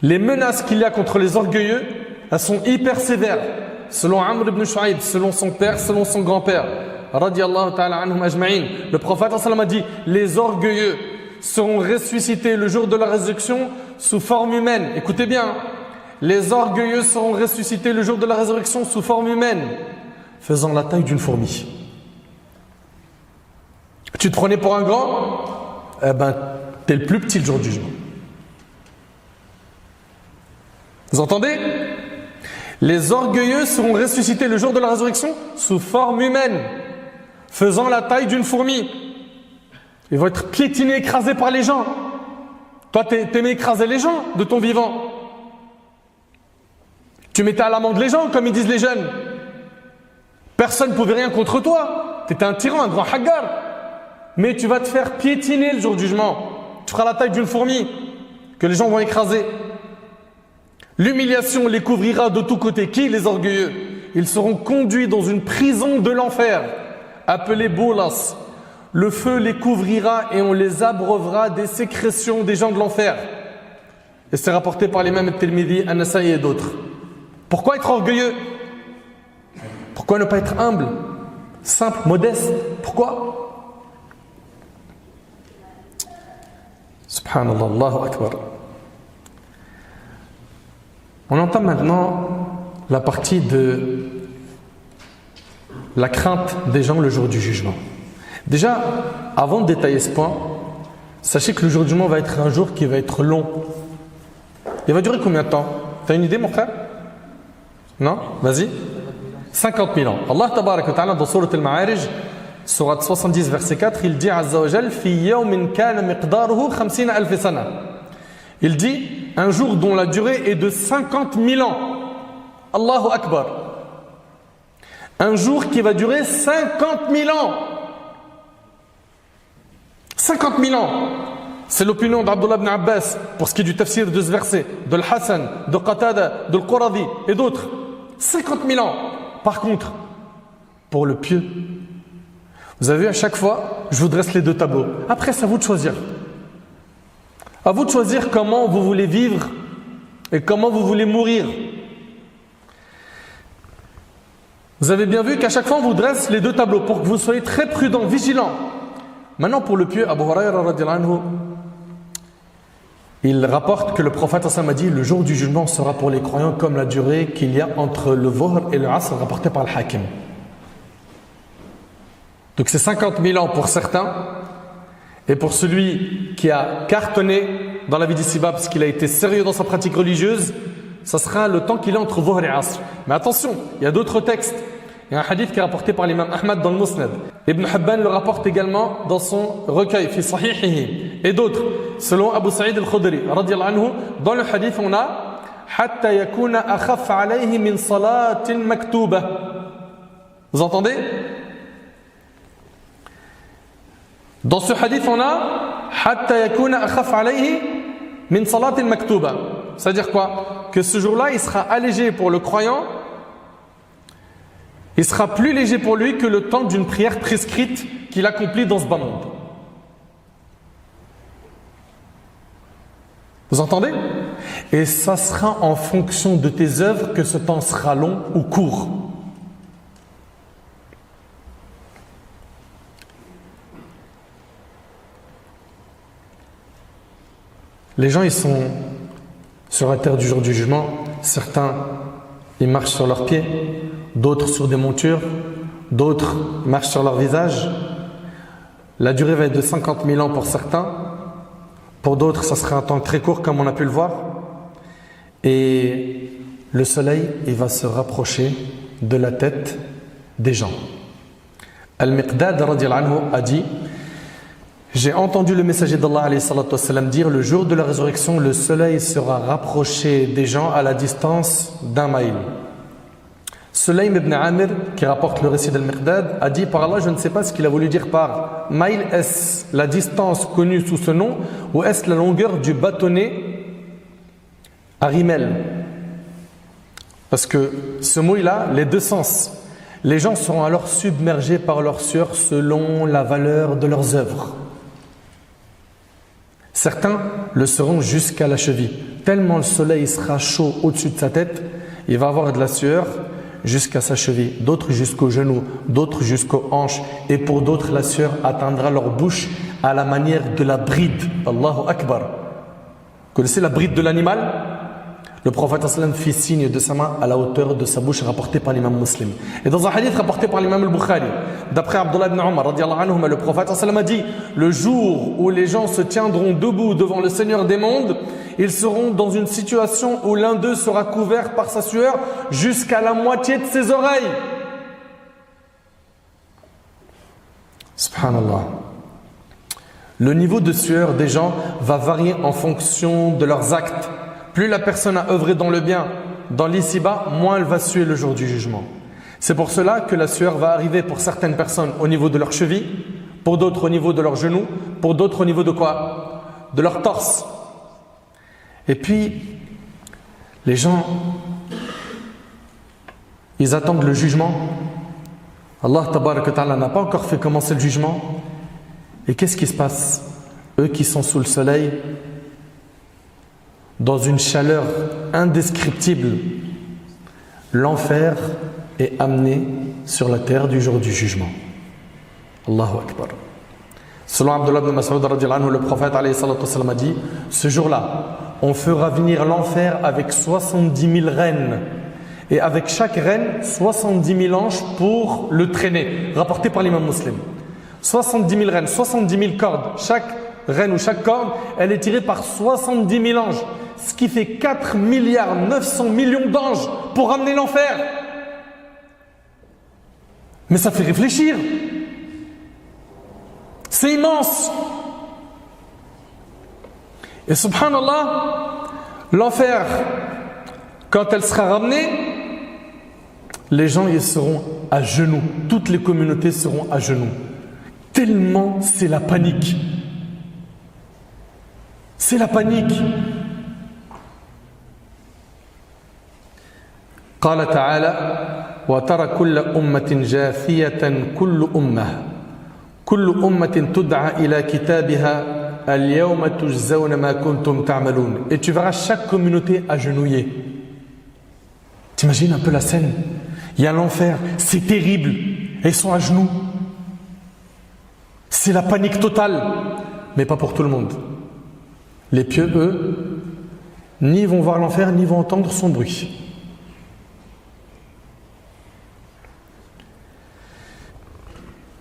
les menaces qu'il y a contre les orgueilleux, elles sont hyper sévères. Selon Amr ibn Shu'aib, selon son père, selon son grand-père, radiyallahu ta'ala anhum ajma'in, le prophète sallallahu alayhi wa sallam a dit: les orgueilleux seront ressuscités le jour de la résurrection sous forme humaine. Écoutez bien, les orgueilleux seront ressuscités le jour de la résurrection sous forme humaine, faisant la taille d'une fourmi. Tu te prenais pour un grand, t'es le plus petit le jour du jugement. Vous entendez? Les orgueilleux seront ressuscités le jour de la résurrection sous forme humaine, faisant la taille d'une fourmi. Ils vont être piétinés, écrasés par les gens. Toi, t'aimais écraser les gens de ton vivant. Tu mettais à l'amende les gens, comme ils disent les jeunes. Personne ne pouvait rien contre toi. Tu étais un tyran, un grand haggar. Mais tu vas te faire piétiner le jour du jugement. Tu feras la taille d'une fourmi que les gens vont écraser. L'humiliation les couvrira de tous côtés. Qui? Les orgueilleux. Ils seront conduits dans une prison de l'enfer, appelée Boulas. Le feu les couvrira et on les abreuvera des sécrétions des gens de l'enfer. Et c'est rapporté par l'imam al-Tirmidhi, An-Nasa'i et d'autres. Pourquoi être orgueilleux? Pourquoi ne pas être humble, simple, modeste? Pourquoi? Subhanallah, Allahu Akbar. On entend maintenant la partie de la crainte des gens le jour du jugement. Déjà, avant de détailler ce point, sachez que le jour du jugement va être un jour qui va être long. Il va durer combien de temps? Tu as une idée, mon frère? Non? Vas-y. 50 000 ans. Allah tabarak wa ta'ala dans Surat al-Ma'arij, Surat 70, verset 4, il dit Azza wa Jal, Fi yawmin kana miqdaruhu 50 alf sana. Il dit un jour dont la durée est de 50 000 ans. Allahu Akbar. Un jour qui va durer 50 000 ans. 50 000 ans. C'est l'opinion d'Abdullah ibn Abbas pour ce qui est du tafsir de ce verset, de l'Hassan, de Qatada, de l'Quradi et d'autres. 50 000 ans. Par contre, pour le pieux, vous avez vu, à chaque fois, je vous dresse les deux tableaux. Après, c'est à vous de choisir. À vous de choisir comment vous voulez vivre et comment vous voulez mourir. Vous avez bien vu qu'à chaque fois, on vous dresse les deux tableaux pour que vous soyez très prudents, vigilants. Maintenant, pour le pieux, Abu Huraira radiyallahu anhu, il rapporte que le prophète a dit: le jour du jugement sera pour les croyants comme la durée qu'il y a entre le Dhuhr et le Asr, rapporté par le Hakim. Donc c'est 50 000 ans pour certains, et pour celui qui a cartonné dans la vie d'ici-bas parce qu'il a été sérieux dans sa pratique religieuse, ça sera le temps qu'il a entre Dhuhr et Asr. Mais attention, il y a d'autres textes. Il y a un hadith qui est rapporté par l'imam Ahmad dans le Musnad. Ibn Hibban le rapporte également dans son recueil, fi sahihihi. Et d'autres, selon Abu Sa'id al-Khudri, radiyallahu anhu, dans le hadith on a hatta yakuna akhaf alayhi min salatin maktuba. Vous entendez? Dans ce hadith on a hatta yakuna akhaf alayhi min salatin maktuba. C'est-à-dire quoi? Que ce jour-là, il sera allégé pour le croyant. Il sera plus léger pour lui que le temps d'une prière prescrite qu'il accomplit dans ce bas monde. Vous entendez? Et ça sera en fonction de tes œuvres que ce temps sera long ou court. Les gens, ils sont sur la terre du jour du jugement. Certains, ils marchent sur leurs pieds. D'autres sur des montures, d'autres marchent sur leur visage. La durée va être de 50 000 ans pour certains. Pour d'autres, ça sera un temps très court comme on a pu le voir. Et le soleil, il va se rapprocher de la tête des gens. Al-Miqdad radiyallahu anhu a dit: j'ai entendu le messager d'Allah alayhi salatu wassalam dire: le jour de la résurrection, le soleil sera rapproché des gens à la distance d'1 mile. Sulaym ibn Amir, qui rapporte le récit d'Al-Miqdad, a dit par Allah, je ne sais pas ce qu'il a voulu dire par mail, est-ce la distance connue sous ce nom ou est-ce la longueur du bâtonnet à rimel? Parce que ce mot-là, les deux sens. Les gens seront alors submergés par leur sueur selon la valeur de leurs œuvres. Certains le seront jusqu'à la cheville. Tellement le soleil sera chaud au-dessus de sa tête, il va avoir de la sueur jusqu'à sa cheville. D'autres jusqu'aux genoux, d'autres jusqu'aux hanches. Et pour d'autres, la sueur atteindra leur bouche à la manière de la bride. Allahu Akbar. Vous connaissez la bride de l'animal? Le prophète sallam fit signe de sa main à la hauteur de sa bouche, rapporté par l'imam Muslim. Et dans un hadith rapporté par l'imam al-Bukhari, d'après Abdullah ibn Umar, le prophète sallam a dit: le jour où les gens se tiendront debout devant le Seigneur des mondes, ils seront dans une situation où l'un d'eux sera couvert par sa sueur jusqu'à la moitié de ses oreilles. Subhanallah. Le niveau de sueur des gens va varier en fonction de leurs actes. Plus la personne a œuvré dans le bien, dans l'ici-bas, moins elle va suer le jour du jugement. C'est pour cela que la sueur va arriver pour certaines personnes au niveau de leur cheville, pour d'autres au niveau de leurs genoux, pour d'autres au niveau de quoi? De leur torse. Et puis, les gens, ils attendent le jugement. Allah tabaraka ta'ala n'a pas encore fait commencer le jugement. Et qu'est-ce qui se passe? Eux qui sont sous le soleil, dans une chaleur indescriptible, l'enfer est amené sur la terre du jour du jugement. Allahu Akbar. Selon Abdullah ibn Mas'ud, le prophète a dit: ce jour-là, on fera venir l'enfer avec 70 000 rennes. Et avec chaque reine, 70 000 anges pour le traîner. Rapporté par l'imam Muslim. 70 000 rennes, 70 000 cordes. Chaque reine ou chaque corde, elle est tirée par 70 000 anges. Ce qui fait 4 milliards 900 millions d'anges pour ramener l'enfer. Mais ça fait réfléchir. C'est immense. Et subhanallah, l'enfer, quand elle sera ramenée, les gens y seront à genoux. Toutes les communautés seront à genoux. Tellement c'est la panique. C'est la panique. قال تعالى وترى كل أمة جاثية كل أمة تدعى إلى كتابها اليوم تجزون ما كنتم تعملون. Et tu verras chaque communauté agenouillée. T'imagines un peu la scène? Il y a l'enfer, c'est terrible, et ils sont à genoux. C'est la panique totale, mais pas pour tout le monde. Les pieux, eux, ni vont voir l'enfer, ni vont entendre son bruit.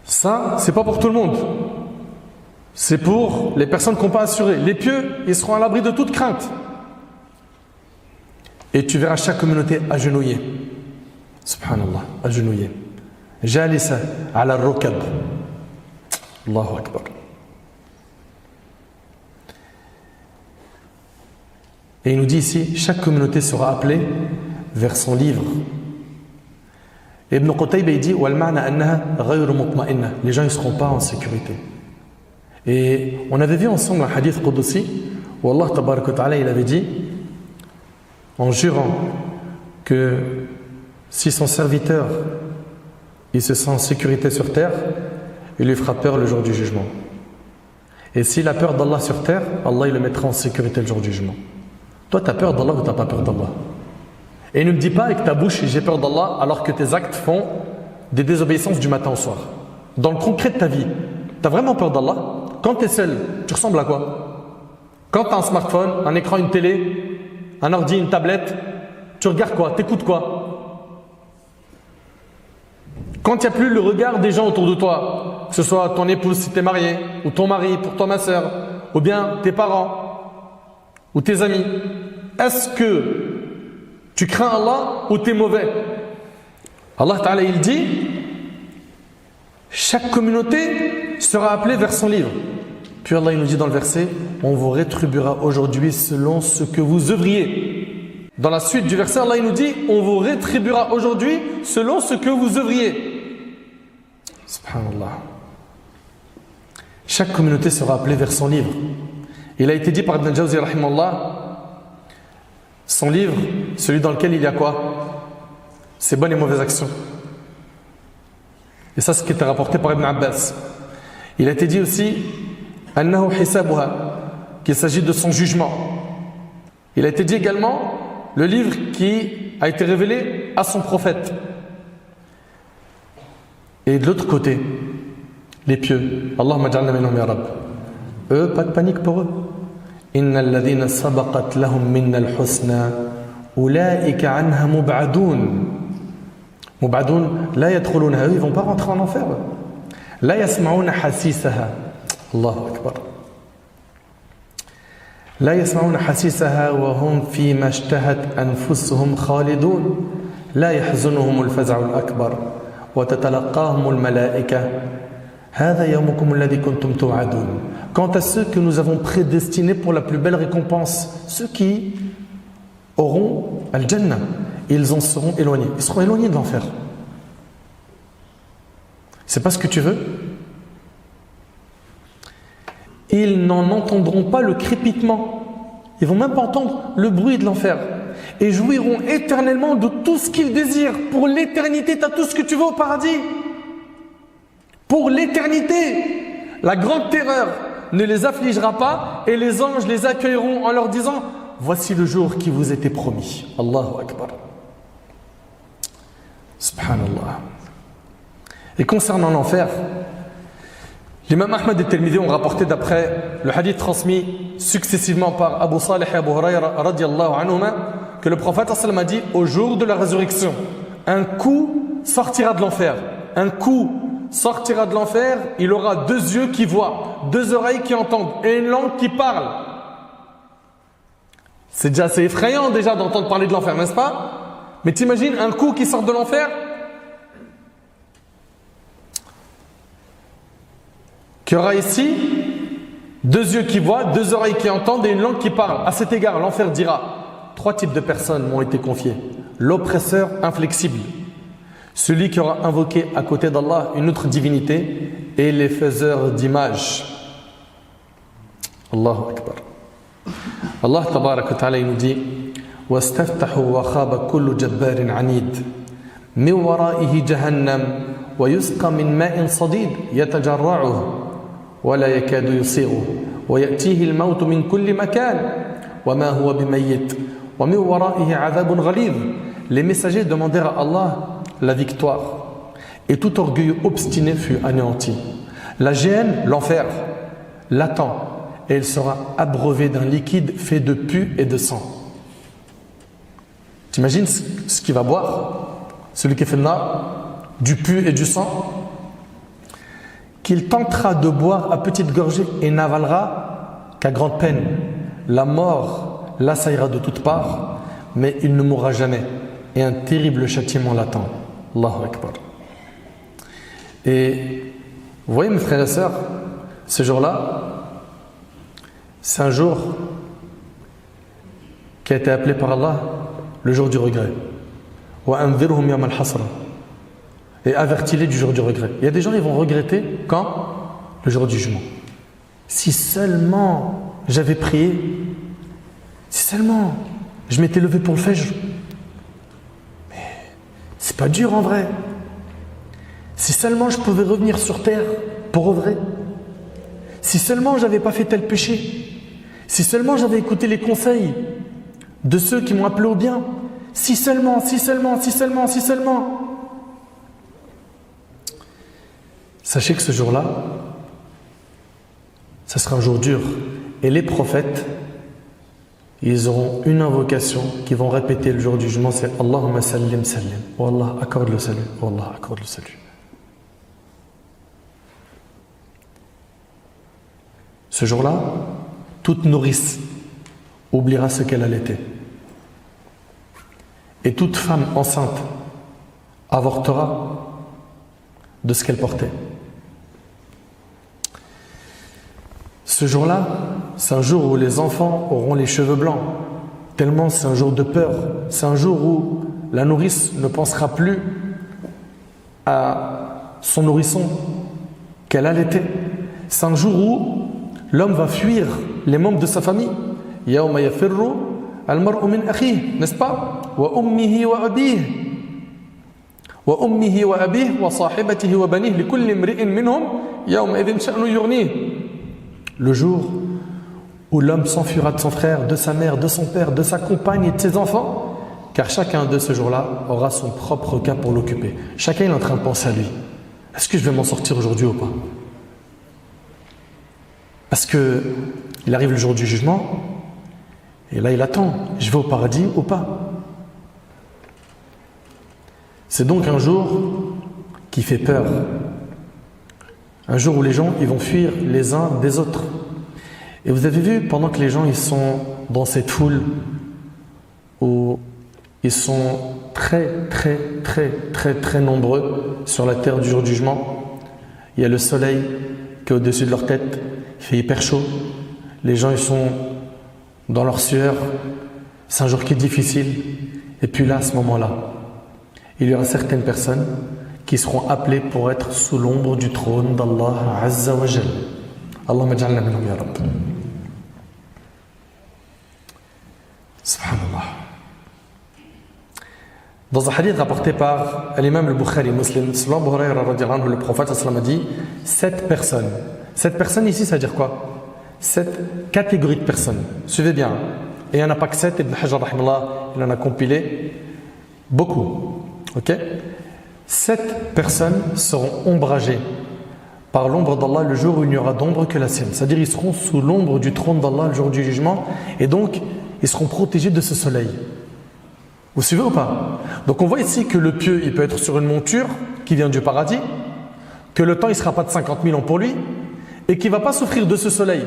Ça, c'est pas pour tout le monde. C'est pour les personnes qui n'ont pas assuré. Les pieux, ils seront à l'abri de toute crainte. Et tu verras chaque communauté agenouillée. Subhanallah, agenouillée. Jalisa ala rukab. Allahu Akbar. Et il nous dit ici, chaque communauté sera appelée vers son livre. Ibn Qutayba dit les gens ne seront pas en sécurité. Et on avait vu ensemble un hadith Qudsi où Allah tabaraka wa ta'ala il avait dit, en jurant que si son serviteur il se sent en sécurité sur terre, il lui fera peur le jour du jugement. Et s'il a peur d'Allah sur terre, Allah il le mettra en sécurité le jour du jugement. Toi tu as peur d'Allah ou tu n'as pas peur d'Allah? Et ne me dis pas avec ta bouche j'ai peur d'Allah alors que tes actes font des désobéissances du matin au soir. Dans le concret de ta vie, tu as vraiment peur d'Allah? Quand tu es seul, tu ressembles à quoi? Quand tu as un smartphone, un écran, une télé, un ordi, une tablette, tu regardes quoi? Tu écoutes quoi? Quand il n'y a plus le regard des gens autour de toi, que ce soit ton épouse si tu es marié, ou ton mari pour toi ma soeur, ou bien tes parents, ou tes amis, est-ce que tu crains Allah ou tu es mauvais? Allah Ta'ala il dit, chaque communauté sera appelée vers son livre. Puis Allah il nous dit dans le verset, on vous rétribuera aujourd'hui selon ce que vous œuvriez. Dans la suite du verset, Allah il nous dit, on vous rétribuera aujourd'hui selon ce que vous œuvriez. Subhanallah. Chaque communauté sera appelée vers son livre. Il a été dit par Ibn al-Jawzi, rahimallah, son livre, celui dans lequel il y a quoi? Ses bonnes et mauvaises actions. Et ça, c'est ce qui était rapporté par Ibn Abbas. Il a été dit aussi, annahu hisabuha, qu'il s'agit de son jugement. Il a été dit également, le livre qui a été révélé à son prophète. Et de l'autre côté, les pieux. Allahumma ja'alna minhum ya Rabb. Eux, pas de panique pour eux. Innal ladhina sabaqat lahum minna al-husna ulaika anha mub'adun. Mub'adun la yadkhulunha, ils vont pas rentrer en enfer. La yasma'una hasisaha. Allahu akbar. La yasma'una hasisaha wa hum fi ma ishtahat anfusuhum khalidun. La yahzunuhum al-faz'u al-akbar wa tatalaqahum al-mala'ika. Quant à ceux que nous avons prédestinés pour la plus belle récompense, ceux qui auront Al-Jannah, ils en seront éloignés. Ils seront éloignés de l'enfer. C'est pas ce que tu veux? Ils n'en entendront pas le crépitement. Ils vont même pas entendre le bruit de l'enfer. Et jouiront éternellement de tout ce qu'ils désirent. Pour l'éternité, tu as tout ce que tu veux au paradis. Pour l'éternité, la grande terreur ne les affligera pas et les anges les accueilleront en leur disant « Voici le jour qui vous était promis. » Allahu Akbar. Subhanallah. Et concernant l'enfer, l'imam Ahmad et Tirmidhi ont rapporté d'après le hadith transmis successivement par Abu Salih et Abu Hurayra radiyallahu anhuma que le prophète sallallahu alayhi wa sallam a dit au jour de la résurrection, un coup sortira de l'enfer. Un coup sortira de l'enfer, il aura 2 yeux qui voient, 2 oreilles qui entendent et une langue qui parle. C'est déjà assez effrayant déjà d'entendre parler de l'enfer, n'est-ce pas? Mais t'imagines un coup qui sort de l'enfer, qui aura ici 2 yeux qui voient, 2 oreilles qui entendent et une langue qui parle. À cet égard, l'enfer dira 3 types de personnes m'ont été confiées. L'oppresseur inflexible, celui qui aura invoqué à côté d'Allah une autre divinité et les faiseurs d'images. Allahu Akbar. Allah tabarak wa ta'ala nous dit وَاسْتَفْتَحُوا وَخَابَ كُلُّ جَبَّارٍ عَنِيدٍ مِنْ وَرَائِهِ جَهَنَّمْ وَيُسْقَى مِنْ مَاءٍ صَدِيدٍ يَتَجَرَّعُهُ وَلَا يَكَادُ يُصِيغُهُ وَيَأْتِيهِ الْمَوْتُ مِنْ كُلِّ مَكَانٍ وَمَا هُوَ بِمَيِّتٍ وَمِنْ وَرَائِهِ عَذَابٌ غَلِيظٌ. Les messagers demandèrent à Allah la victoire, et tout orgueil obstiné fut anéanti. La géhenne, l'enfer, l'attend, et il sera abreuvé d'un liquide fait de pus et de sang. T'imagines ce qu'il va boire, celui qui est fait de nar, du pus et du sang, qu'il tentera de boire à petite gorgée et n'avalera qu'à grande peine. La mort l'assaillera de toutes parts, mais il ne mourra jamais, et un terrible châtiment l'attend. Allahu Akbar. Et vous voyez mes frères et sœurs, ce jour-là, c'est un jour qui a été appelé par Allah le jour du regret. وَأَنذِرْهُمْ يَوْمَ الْحَسْرَةِ. Et avertis-les du jour du regret. Il y a des gens qui vont regretter quand? Le jour du jugement. Si seulement j'avais prié, si seulement je m'étais levé pour le fajr. C'est pas dur en vrai. Si seulement je pouvais revenir sur terre pour vrai. Si seulement j'avais pas fait tel péché. Si seulement j'avais écouté les conseils de ceux qui m'ont appelé au bien. Si seulement, si seulement, si seulement, si seulement. Sachez que ce jour-là, ça sera un jour dur. Et les prophètes, ils auront une invocation qu'ils vont répéter le jour du jugement, c'est Allahumma sallim sallim. Oh Allah, accorde le salut. Oh Allah, accorde le salut. Ce jour-là, toute nourrice oubliera ce qu'elle allaitait. Et toute femme enceinte avortera de ce qu'elle portait. Ce jour-là, c'est un jour où les enfants auront les cheveux blancs Tellement c'est un jour de peur. C'est un jour où la nourrice ne pensera plus à son nourrisson qu'elle allaitait. C'est un jour où l'homme va fuir les membres de sa famille. Yawma yafirru al-mar'u min akhihi, n'est-ce pas? Wa ummihi wa abihi. Wa ummihi wa abihi wa sahibatihi wa banihi li kulli imri'in minhum yawma idhin sha'nu yughnihi. Le jour où l'homme s'enfuira de son frère, de sa mère, de son père, de sa compagne et de ses enfants, car chacun de ce jour-là aura son propre cas pour l'occuper. Chacun est en train de penser à lui. Est-ce que je vais m'en sortir aujourd'hui ou pas? Parce qu'il arrive le jour du jugement, et là il attend, je vais au paradis ou pas? C'est donc un jour qui fait peur. Un jour où les gens ils vont fuir les uns des autres. Et vous avez vu, pendant que les gens ils sont dans cette foule, où ils sont très nombreux sur la terre du jour du jugement, il y a le soleil qui est au-dessus de leur tête, il fait hyper chaud, les gens ils sont dans leur sueur, c'est un jour qui est difficile. Et puis là, à ce moment-là, il y aura certaines personnes qui seront appelées pour être sous l'ombre du trône d'Allah Azza wa Jal. Allahumma ja'alna minhum ya Rabb. Subhanallah. Dans un hadith rapporté par l'imam al-Bukhari Muslim, selon Abu Hurayra radhiyallahu anhu, le prophète sallallahu alayhi wa sallam a dit 7 personnes. 7 personnes ici, ça veut dire quoi? 7 catégories de personnes. Suivez bien. Et il n'y en a pas que 7, Ibn Hajar rahimahullah, il en a compilé beaucoup. Ok? 7 personnes seront ombragées par l'ombre d'Allah le jour où il n'y aura d'ombre que la sienne. C'est-à-dire ils seront sous l'ombre du trône d'Allah le jour du jugement, et donc ils seront protégés de ce soleil. Vous suivez ou pas? Donc on voit ici que le pieux il peut être sur une monture qui vient du paradis, que le temps il ne sera pas de 50 000 ans pour lui, et qu'il ne va pas souffrir de ce soleil.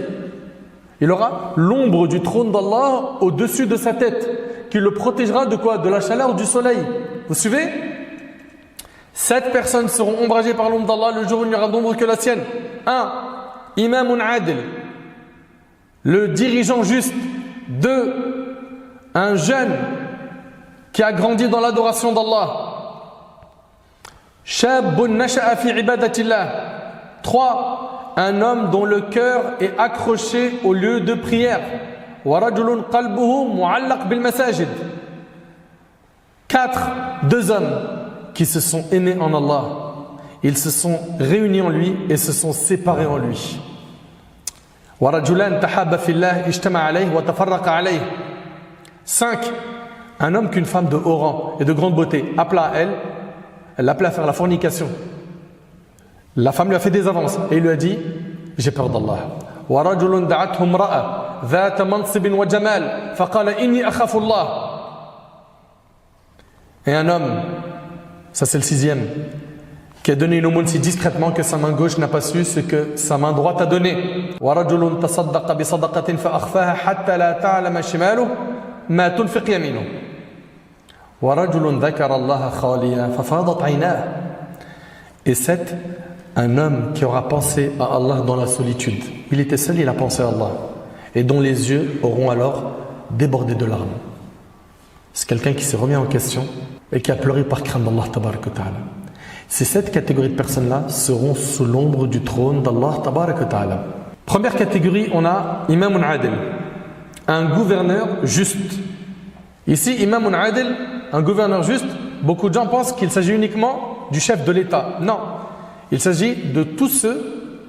Il aura l'ombre du trône d'Allah au-dessus de sa tête, qui le protégera de quoi? De la chaleur du soleil. Vous suivez? 7 personnes seront ombragées par l'ombre d'Allah le jour où il n'y aura d'ombre que la sienne. 1. Imamun adil, le dirigeant juste. 2. Un jeune qui a grandi dans l'adoration d'Allah. Shabun nasha'a fi ibadatillah. 3. Un homme dont le cœur est accroché au lieu de prière. Wa rajulun qalbuhu mu'allaq bil masajid. 4. 2 hommes qui se sont aimés en Allah. Ils se sont réunis en lui et se sont séparés en lui. Wa rajulan tahabba fillah ijtama alayhi wa tafarraqa alayhi. 5. Un homme qu'une femme de haut rang et de grande beauté appela à elle, elle l'appelait à faire la fornication. La femme lui a fait des avances et il lui a dit j'ai peur d'Allah. Wa rajulun da'athu imra'a dhata mansibin wa jamal faqala inni akhafu Allah. Et un homme, ça c'est le 6e, qui a donné une aumône si discrètement que sa main gauche n'a pas su ce que sa main droite a donné. Wa rajulun tasaddaqa bi sadaqatin fa akhfaha hatta la ta'lama shimaluhu ma tunfiq yaminuhu. Wa rajulun dhakara Allah khaliyan fa fadat 'aynahu. Et 7, un homme qui aura pensé à Allah dans la solitude. Il était seul, il a pensé à Allah. Et dont les yeux auront alors débordé de larmes. C'est quelqu'un qui s'est remis en question et qui a pleuré par crainte d'Allah tabarak wa ta'ala. Ces 7 catégories de personnes-là seront sous l'ombre du trône d'Allah tabarak wa ta'ala. Première catégorie, on a Imamun Adil, un gouverneur juste. Ici, Imamun Adil, un gouverneur juste, beaucoup de gens pensent qu'il s'agit uniquement du chef de l'État. Non. Il s'agit de tous ceux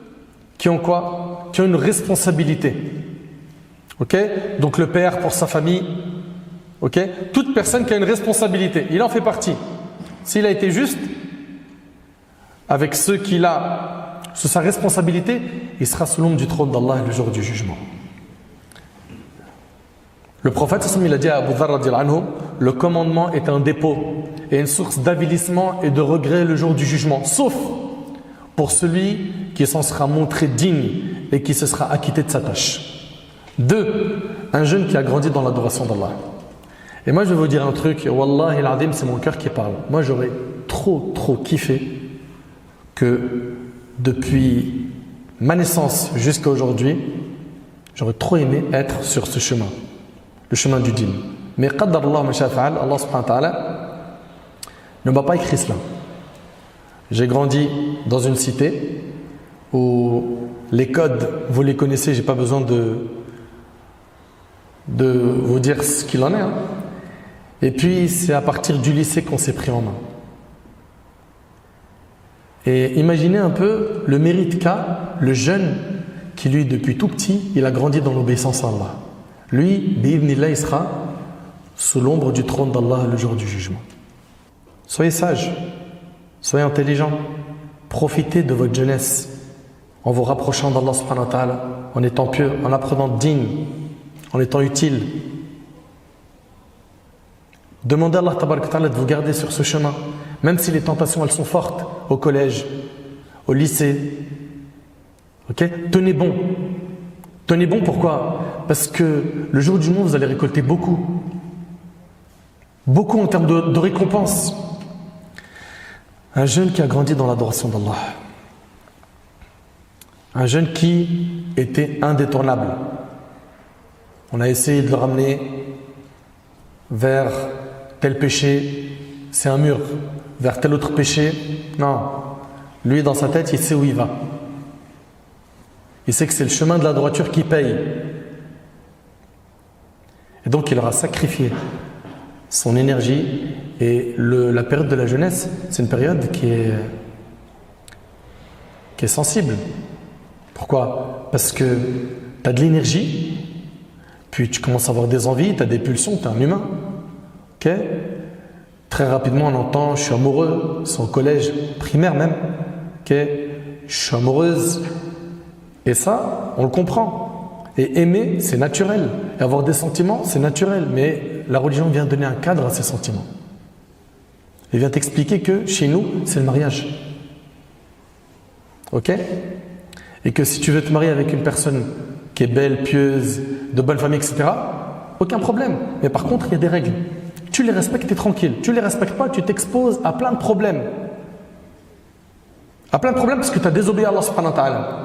qui ont quoi? Qui ont une responsabilité. Ok? Donc le père pour sa famille. Ok? Toute personne qui a une responsabilité, il en fait partie. S'il a été juste avec ceux qu'il a sous sa responsabilité, il sera sous l'ombre du trône d'Allah le jour du jugement. Le prophète il a dit à Abu Dharr radhiyallahu anhu, le commandement est un dépôt et une source d'avilissement et de regret le jour du jugement, sauf pour celui qui s'en sera montré digne et qui se sera acquitté de sa tâche. 2. Un jeune qui a grandi dans l'adoration d'Allah. Et moi je vais vous dire un truc, Wallahi al-Adim, c'est mon cœur qui parle. Moi j'aurais trop kiffé que depuis ma naissance jusqu'à aujourd'hui, j'aurais trop aimé être sur ce chemin. le chemin du dîn. Mais qadar Allah ma sha'a fa'al, Allah subhanahu wa ta'ala ne m'a pas écrit cela. J'ai grandi dans une cité où les codes, vous les connaissez, j'ai pas besoin de vous dire ce qu'il en est. Hein. Et puis c'est à partir du lycée qu'on s'est pris en main. Et imaginez un peu le mérite qu'a le jeune qui lui depuis tout petit, il a grandi dans l'obéissance à Allah. Lui, bi'idhnillah, il sera sous l'ombre du trône d'Allah le jour du jugement. Soyez sages, soyez intelligents, profitez de votre jeunesse en vous rapprochant d'Allah subhanahu wa ta'ala, en étant pieux, en apprenant digne, en étant utile. Demandez à Allah tabarak wa ta'ala de vous garder sur ce chemin, même si les tentations elles sont fortes, au collège, au lycée. Ok? Tenez bon. Tenez bon, pourquoi? Parce que le jour du jugement, vous allez récolter beaucoup. Beaucoup en termes de récompense. Un jeune qui a grandi dans l'adoration d'Allah. Un jeune qui était indétournable. On a essayé de le ramener vers tel péché, c'est un mur. Vers tel autre péché, non. Lui, dans sa tête, il sait où il va. Il sait que c'est le chemin de la droiture qui paye. Et donc, il aura sacrifié son énergie. Et la période de la jeunesse, c'est une période qui est sensible. Pourquoi? Parce que tu as de l'énergie, puis tu commences à avoir des envies, tu as des pulsions, tu es un humain. Ok? Très rapidement, on entend « je suis amoureux », c'est au collège primaire même. Ok? Je suis amoureuse. Et ça, on le comprend. Et aimer, c'est naturel. Et avoir des sentiments, c'est naturel. Mais la religion vient donner un cadre à ces sentiments. Elle vient t'expliquer que chez nous, c'est le mariage. Ok? Et que si tu veux te marier avec une personne qui est belle, pieuse, de bonne famille, etc., aucun problème. Mais par contre, il y a des règles. Tu les respectes, tu es tranquille. Tu ne les respectes pas, tu t'exposes à plein de problèmes. À plein de problèmes parce que tu as désobéi à Allah subhanahu wa ta'ala.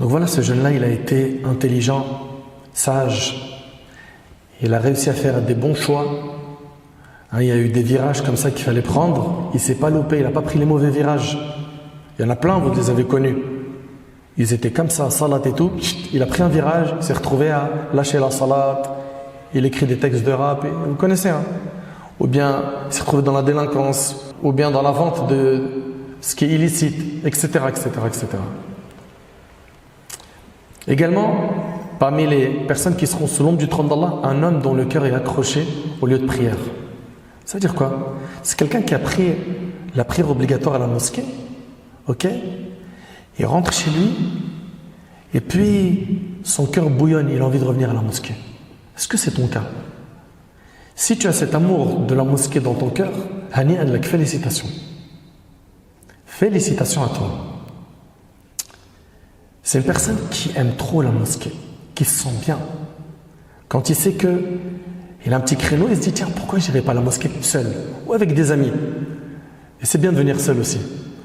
Donc voilà, ce jeune-là, il a été intelligent, sage. Il a réussi à faire des bons choix. Hein, il y a eu des virages comme ça qu'il fallait prendre. Il ne s'est pas loupé, il n'a pas pris les mauvais virages. Il y en a plein, vous les avez connus. Ils étaient comme ça, salat et tout. Il a pris un virage, il s'est retrouvé à lâcher la salat. Il écrit des textes de rap, et vous connaissez. Hein. Ou bien il s'est retrouvé dans la délinquance, ou bien dans la vente de ce qui est illicite, etc. etc., etc. Également, parmi les personnes qui seront sous l'ombre du trône d'Allah, un homme dont le cœur est accroché au lieu de prière. Ça veut dire quoi? C'est quelqu'un qui a pris la prière obligatoire à la mosquée, ok? Il rentre chez lui, et puis son cœur bouillonne, il a envie de revenir à la mosquée. Est-ce que c'est ton cas? Si tu as cet amour de la mosquée dans ton cœur, Hani Adlak, félicitations. Félicitations à toi. C'est une personne qui aime trop la mosquée, qui se sent bien. Quand il sait qu'il a un petit créneau, il se dit tiens, pourquoi je n'irai pas à la mosquée seul ou avec des amis? Et c'est bien de venir seul aussi,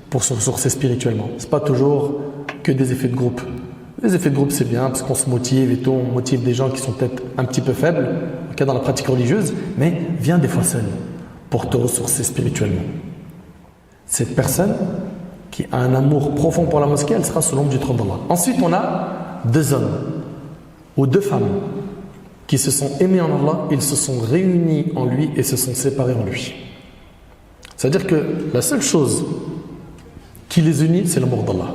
pour se ressourcer spirituellement. Ce n'est pas toujours que des effets de groupe. Les effets de groupe, c'est bien parce qu'on se motive et tout, on motive des gens qui sont peut-être un petit peu faibles, en cas dans la pratique religieuse, mais viens des fois seul pour te ressourcer spirituellement. Cette personne qui a un amour profond pour la mosquée, elle sera sous l'ombre du trône d'Allah. Ensuite, on a deux hommes ou deux femmes qui se sont aimés en Allah, ils se sont réunis en lui et se sont séparés en lui. C'est-à-dire que la seule chose qui les unit, c'est l'amour d'Allah.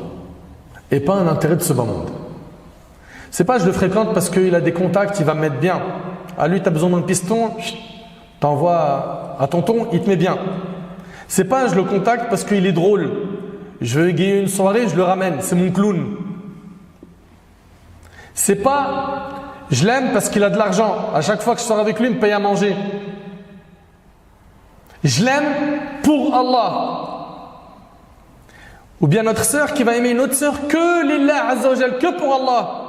Et pas un intérêt de ce bas monde. C'est pas je le fréquente parce qu'il a des contacts, il va me mettre bien. À lui, tu as besoin d'un piston, t'envoies à tonton, il te met bien. C'est pas je le contacte parce qu'il est drôle. Je veux égayer une soirée, je le ramène, c'est mon clown. C'est pas je l'aime parce qu'il a de l'argent. À chaque fois que je sors avec lui, il me paye à manger. Je l'aime pour Allah. Ou bien notre sœur qui va aimer une autre sœur que lillah azza wa jal, que pour Allah.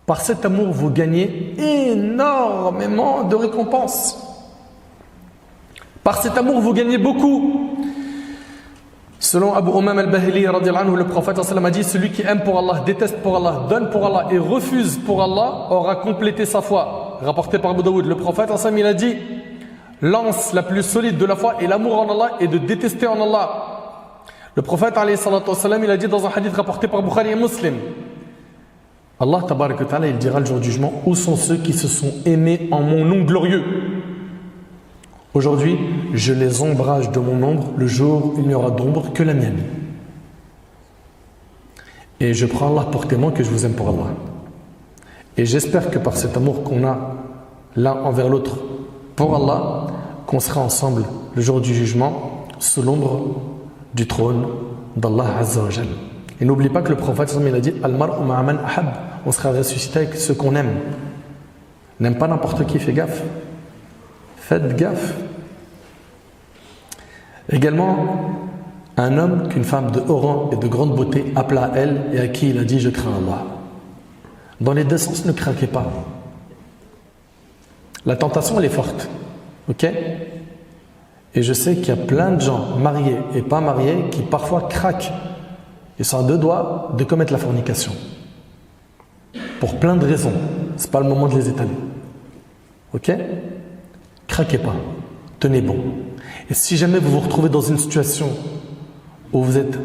Par cet amour, vous gagnez énormément de récompenses. Par cet amour, vous gagnez beaucoup. Selon Abu Umam al-Bahili, le prophète a dit: celui qui aime pour Allah, déteste pour Allah, donne pour Allah et refuse pour Allah aura complété sa foi. Rapporté par Abu Daoud, le prophète il a dit: l'anse la plus solide de la foi est l'amour en Allah et de détester en Allah. Le prophète il a dit dans un hadith rapporté par Bukhari et Muslim: Allah tabarak wa ta'ala, il dira le jour du jugement: où sont ceux qui se sont aimés en mon nom glorieux? Aujourd'hui, je les ombrage de mon ombre le jour où il n'y aura d'ombre que la mienne. Et je prends Allah pour témoin que je vous aime pour Allah. Et j'espère que par cet amour qu'on a l'un envers l'autre pour Allah, qu'on sera ensemble le jour du jugement sous l'ombre du trône d'Allah Azza wa Jal. Et n'oublie pas que le prophète il a dit: Al-mar'u ma'a man ahab. On sera ressuscité avec ceux qu'on aime. N'aime pas n'importe qui, fais gaffe. Faites gaffe. Également, un homme qu'une femme de haut rang et de grande beauté appela à elle et à qui il a dit: je crains Allah. Dans les deux sens, ne craquez pas. La tentation, elle est forte. Ok? Et je sais qu'il y a plein de gens, mariés et pas mariés, qui parfois craquent. Ils sont à deux doigts de commettre la fornication. Pour plein de raisons. Ce n'est pas le moment de les étaler. Ok? Craquez pas. Tenez bon. Et si jamais vous vous retrouvez dans une situation où vous êtes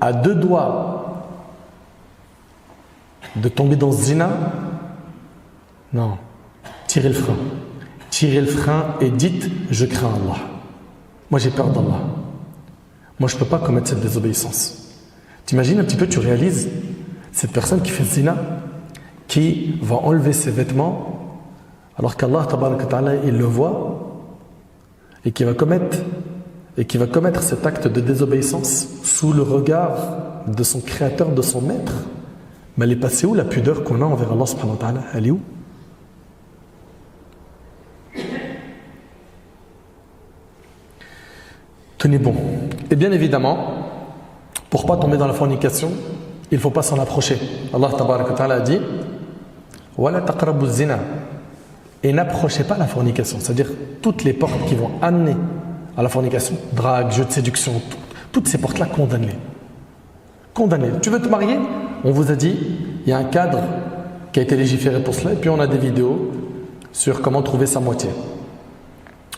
à deux doigts de tomber dans ce zina, non. Tirez le frein. Tirez le frein et dites: je crains Allah. Moi j'ai peur d'Allah. Moi je ne peux pas commettre cette désobéissance. T'imagines un petit peu, tu réalises cette personne qui fait zina, qui va enlever ses vêtements alors qu'Allah tabaraka ta'ala il le voit, et qui va commettre cet acte de désobéissance sous le regard de son créateur, de son maître. Mais elle est passée où la pudeur qu'on a envers Allah subhanahu wa ta'ala? Elle est où? Tenez bon. Et bien évidemment, pour ne pas tomber dans la fornication, il ne faut pas s'en approcher. Allah tabaraka ta'ala a dit: Wala taqrabu zina. Et n'approchez pas la fornication, c'est-à-dire toutes les portes qui vont amener à la fornication, drague, jeu de séduction, toutes ces portes-là, condamnez-les. Condamnez-les. Tu veux te marier? On vous a dit, il y a un cadre qui a été légiféré pour cela, et puis on a des vidéos sur comment trouver sa moitié.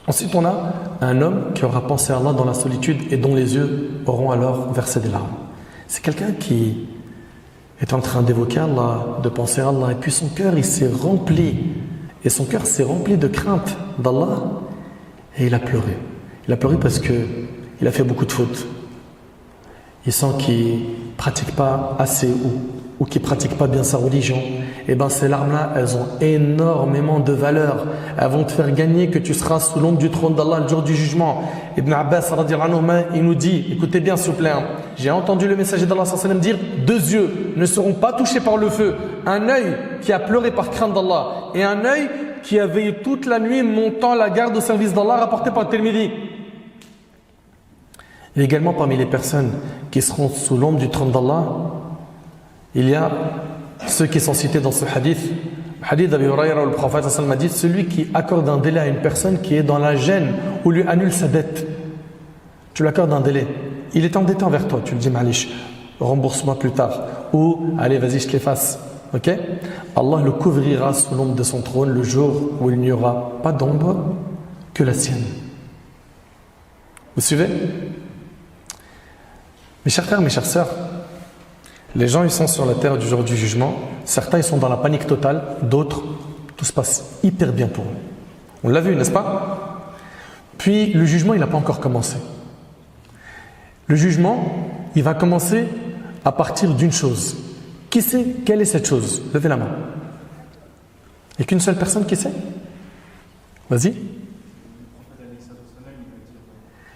Ensuite, on a un homme qui aura pensé à Allah dans la solitude et dont les yeux auront alors versé des larmes. C'est quelqu'un qui est en train d'évoquer Allah, de penser à Allah, et puis son cœur, il s'est rempli. Et son cœur s'est rempli de crainte d'Allah et il a pleuré. Il a pleuré parce qu'il a fait beaucoup de fautes. Il sent qu'il ne pratique pas assez ou qu'il ne pratique pas bien sa religion. Et bien ces larmes-là, elles ont énormément de valeur. Elles vont te faire gagner que tu seras sous l'ombre du trône d'Allah le jour du jugement. Ibn Abbas, il nous dit, écoutez bien s'il vous plaît, j'ai entendu le messager d'Allah dire: deux yeux ne seront pas touchés par le feu. Un œil qui a pleuré par crainte d'Allah et un œil qui a veillé toute la nuit montant la garde au service d'Allah, rapporté par Tirmidhi. Et également parmi les personnes qui seront sous l'ombre du trône d'Allah, il y a ceux qui sont cités dans ce hadith. Le hadith d'Abi Hurayra où le prophète a dit: celui qui accorde un délai à une personne qui est dans la gêne ou lui annule sa dette, tu lui accordes un délai, il est endetté envers toi, tu lui dis: Malish, rembourse-moi plus tard, ou allez vas-y je te l'efface. Ok? Allah le couvrira sous l'ombre de son trône le jour où il n'y aura pas d'ombre que la sienne. Vous suivez? Mes chers frères, mes chères sœurs, les gens ils sont sur la terre du jour du jugement. Certains ils sont dans la panique totale, d'autres tout se passe hyper bien pour eux. On l'a vu, n'est-ce pas? Puis le jugement il n'a pas encore commencé. Le jugement il va commencer à partir d'une chose. Qui sait quelle est cette chose? Levez la main. Il n'y a qu'une seule personne qui sait? Vas-y.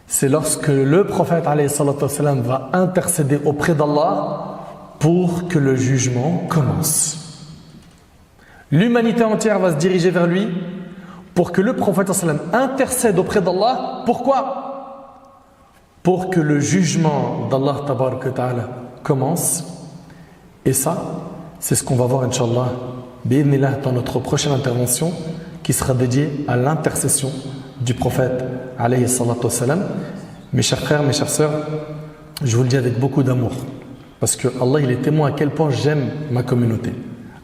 C'est lorsque le prophète va intercéder auprès d'Allah pour que le jugement commence. L'humanité entière va se diriger vers lui pour que le prophète intercède auprès d'Allah. Pourquoi? Pour que le jugement d'Allah commence. Et ça, c'est ce qu'on va voir, Inch'Allah, dans notre prochaine intervention qui sera dédiée à l'intercession du prophète, alayhi salatu wassalam. Mes chers frères, mes chères sœurs, je vous le dis avec beaucoup d'amour, parce que Allah il est témoin à quel point j'aime ma communauté,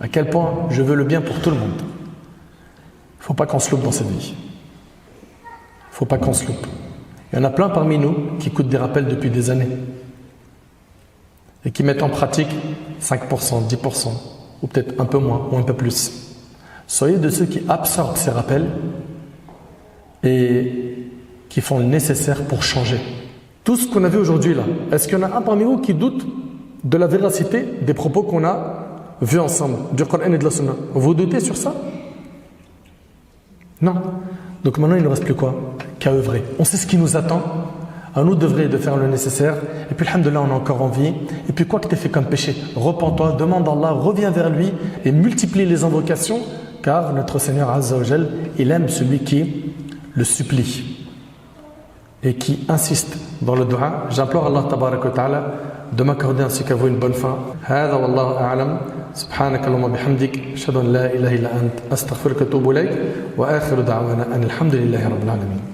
à quel point je veux le bien pour tout le monde. Il ne faut pas qu'on se loupe dans cette vie. Il ne faut pas qu'on se loupe. Il y en a plein parmi nous qui écoutent des rappels depuis des années et qui mettent en pratique 5%, 10%, ou peut-être un peu moins, ou un peu plus. Soyez de ceux qui absorbent ces rappels et qui font le nécessaire pour changer. Tout ce qu'on a vu aujourd'hui là, est-ce qu'il y en a un parmi vous qui doute de la véracité des propos qu'on a vus ensemble, du Coran et de la Sunna? Vous doutez sur ça? Non. Donc maintenant il ne nous reste plus quoi? Qu'à œuvrer. On sait ce qui nous attend. À nous d'œuvrer et de faire le nécessaire. Et puis alhamdoulilah, on a encore envie. Et puis quoi que tu aies fait comme péché, repens-toi, demande à Allah, reviens vers lui et multiplie les invocations, car notre Seigneur Azza wa Jal, il aime celui qui le supplie et qui insiste dans le dua. J'implore Allah tabaraka wa ta'ala de m'accorder ainsi qu'à vous une bonne fin. Hada wallahu a'lam. سبحانك اللهم وبحمدك أشهد أن لا إله إلا أنت أستغفرك وأتوب إليك وآخر دعوانا أن الحمد لله رب العالمين.